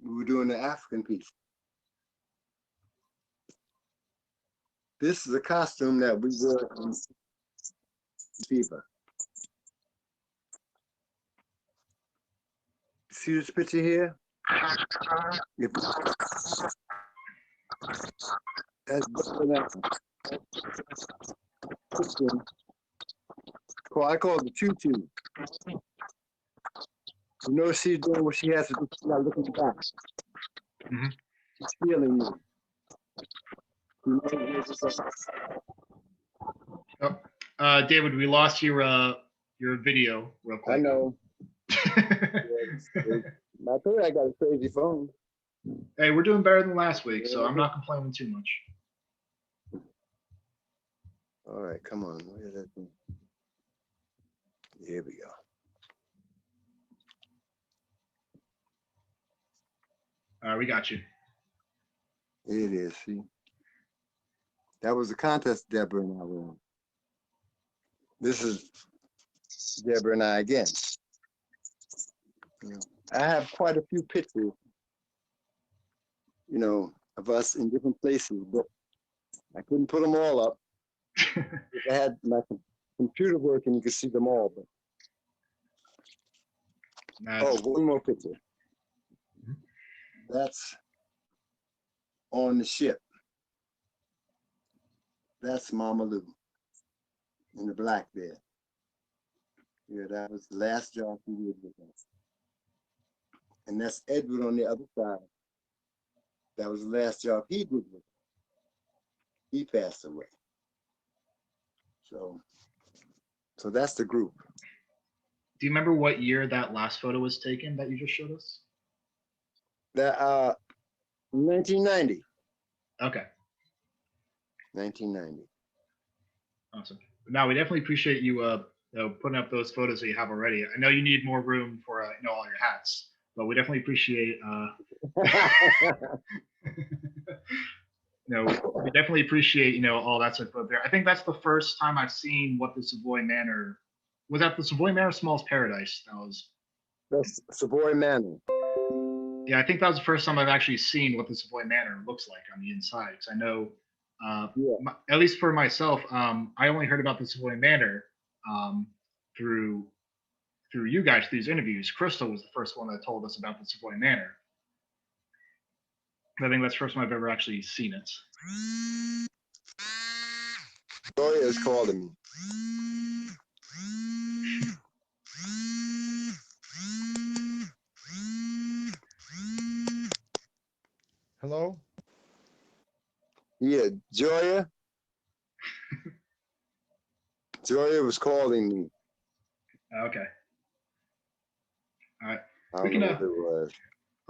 We were doing the African piece. This is a costume that we wore in fever. See this picture here? If, that's I call it the tutu. You know she's doing what she has to do. She's not looking back. Mhm. She's feeling you. Oh, David, we lost your video real quick. I know. I told you I got a crazy phone. Hey, we're doing better than last week, so I'm not complaining too much. All right, come on. Where is that thing? Here we go. All right, we got you. Here it is. See, that was the contest Deborah and I were in. This is Deborah and I again. You know, I have quite a few pictures, you know, of us in different places, but I couldn't put them all up. If I had my computer working, you could see them all. But That's, one more picture. That's on the ship. That's Mama Lou in the black there. Yeah, that was the last job he did with us. And that's Edward on the other side. That was the last job he did with us. He passed away. So that's the group. do you remember what year that last photo was taken that you just showed us? That 1990. Okay, 1990. awesome. Now we definitely appreciate you, putting up those photos that you have already. I know you need more room for all your hats, but we definitely appreciate. We definitely appreciate all that stuff out there. I think that's the first time I've seen what the Savoy Manor was. At the Savoy Manor, Small's Paradise. That's Savoy Manor. Yeah, I think that was the first time I've actually seen what the Savoy Manor looks like on the inside. Because I know, at least for myself, I only heard about the Savoy Manor through you guys, through these interviews. Crystal was the first one that told us about the Savoy Manor. I think that's the first time I've ever actually seen it. Gloria is calling me. Hello? Yeah, Joya. Joya was calling me. Okay. All right. I We don't can, know what it was.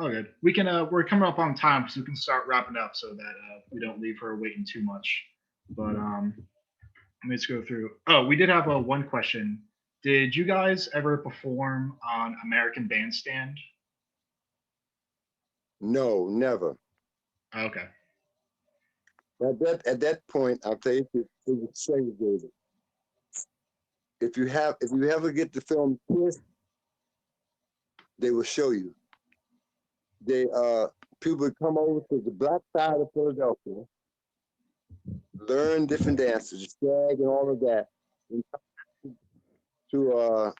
Oh, good. We can. We're coming up on time, so we can start wrapping up so that we don't leave her waiting too much. But let me just go through. Oh, we did have one question. Did you guys ever perform on American Bandstand? No, never. Okay. At that point, I'll tell you, it was segregated. If you ever get the film Twist, they will show you. People would come over to the black side of Philadelphia, learn different dances, shag and all of that, and come to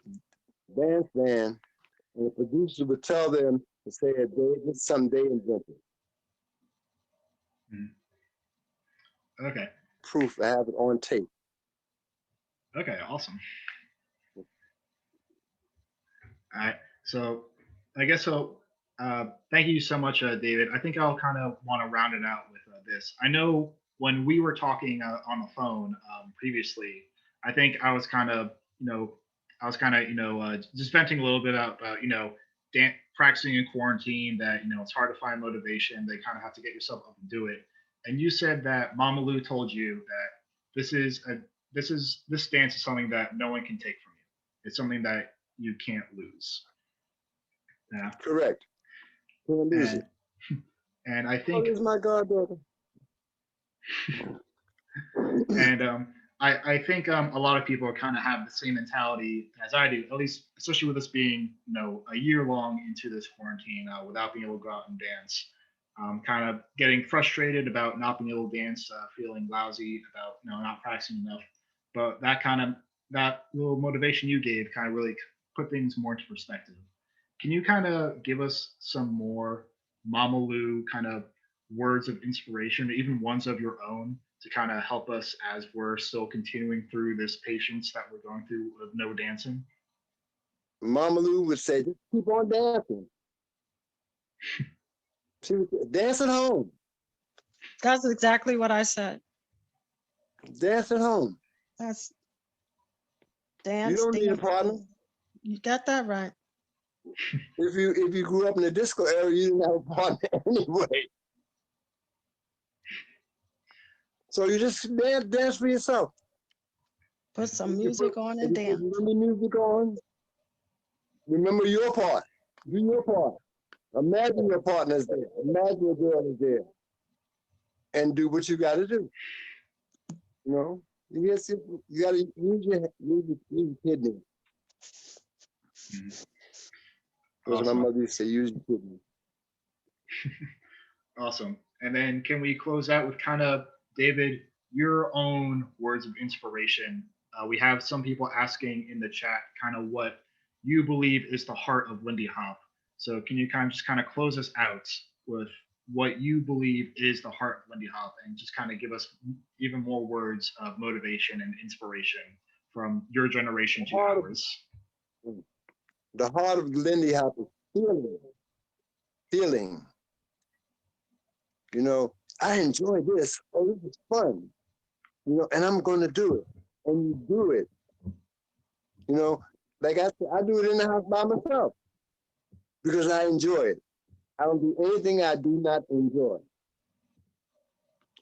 Bandstand, and the producer would tell them to say a day, this is something they invented. Okay. Proof, I have it on tape. Okay, awesome. All right. So I guess so. Thank you so much, David. I think I'll kind of want to round it out with this. I know when we were talking on the phone previously, I think I was kind of, just venting a little bit about, practicing in quarantine, that, it's hard to find motivation. They kind of have to get yourself up and do it. And you said that Mama Lou told you that this dance is something that no one can take from you. It's something that you can't lose. Yeah. Correct. Can't lose it. And I Oh, think, this is my goddaughter. and I think a lot of people kind of have the same mentality as I do, at least, especially with us being, a year long into this quarantine without being able to go out and dance. Kind of getting frustrated about not being able to dance, feeling lousy about, not practicing enough. But that little motivation you gave kind of really put things more into perspective. Can you kind of give us some more Mama Lou kind of words of inspiration, or even ones of your own, to kind of help us as we're still continuing through this patience that we're going through of no dancing? Mama Lou would say, just keep on dancing. She would dance at home. That's exactly what I said. Dance at home. That's You dance. don't need a dance, partner. dance. You got that right. If you grew up in the disco era, you didn't have a partner anyway. So you just dance for yourself. Put some music on and dance. Remember music on. Remember your part. Do your part. Imagine your partner's there. Imagine your girl is there. And do what you got to do. You got to use your kidney. Because my mother used to say, use your kidney. Awesome. And then can we close out with kind of, David, your own words of inspiration? We have some people asking in the chat kind of what you believe is the heart of Lindy Hop. So can you kind of close us out with what you believe is the heart of Lindy Hop, and just kind of give us even more words of motivation and inspiration from your generation to ours? The heart of Lindy Hop is healing. I enjoy this. Oh, this is fun. And I'm going to do it. And you do it. Like I do it in the house by myself because I enjoy it. I don't do anything I do not enjoy.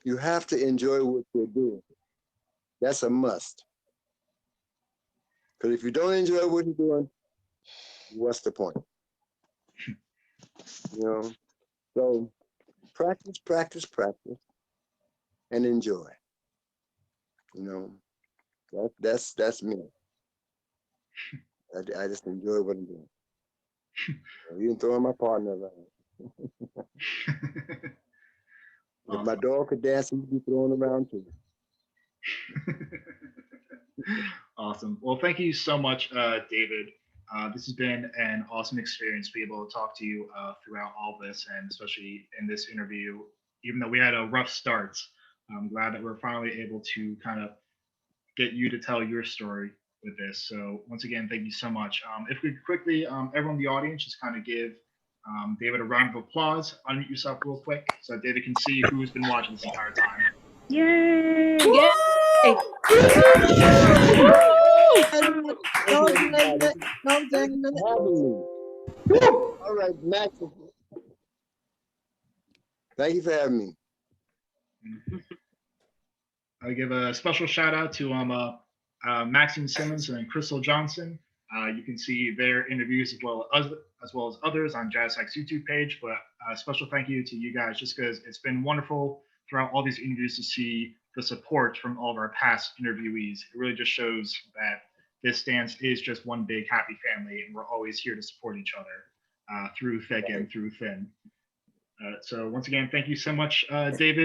You have to enjoy what you're doing. That's a must. Because if you don't enjoy what you're doing, what's the point? So practice, practice, practice, and enjoy. That's me. I just enjoy what I'm doing. You can throw in my partner around. If my dog could dance, he'd be thrown around too. Awesome. Well, thank you so much, David. This has been an awesome experience to be able to talk to you throughout all this, and especially in this interview. Even though we had a rough start, I'm glad that we're finally able to kind of get you to tell your story with this. So once again, thank you so much. If we could quickly, everyone in the audience, just kind of give David a round of applause. Unmute yourself real quick so that David can see who's been watching this entire time. Yay! Yay! All right, Max. Thank you for having me. I give a special shout out to Maxine Simmons and Crystal Johnson. You can see their interviews as as well as others on Jazz Hacks YouTube page. But a special thank you to you guys, just because it's been wonderful throughout all these interviews to see the support from all of our past interviewees. It really just shows that this dance is just one big happy family, and we're always here to support each other through thick and through thin. So once again, thank you so much, David.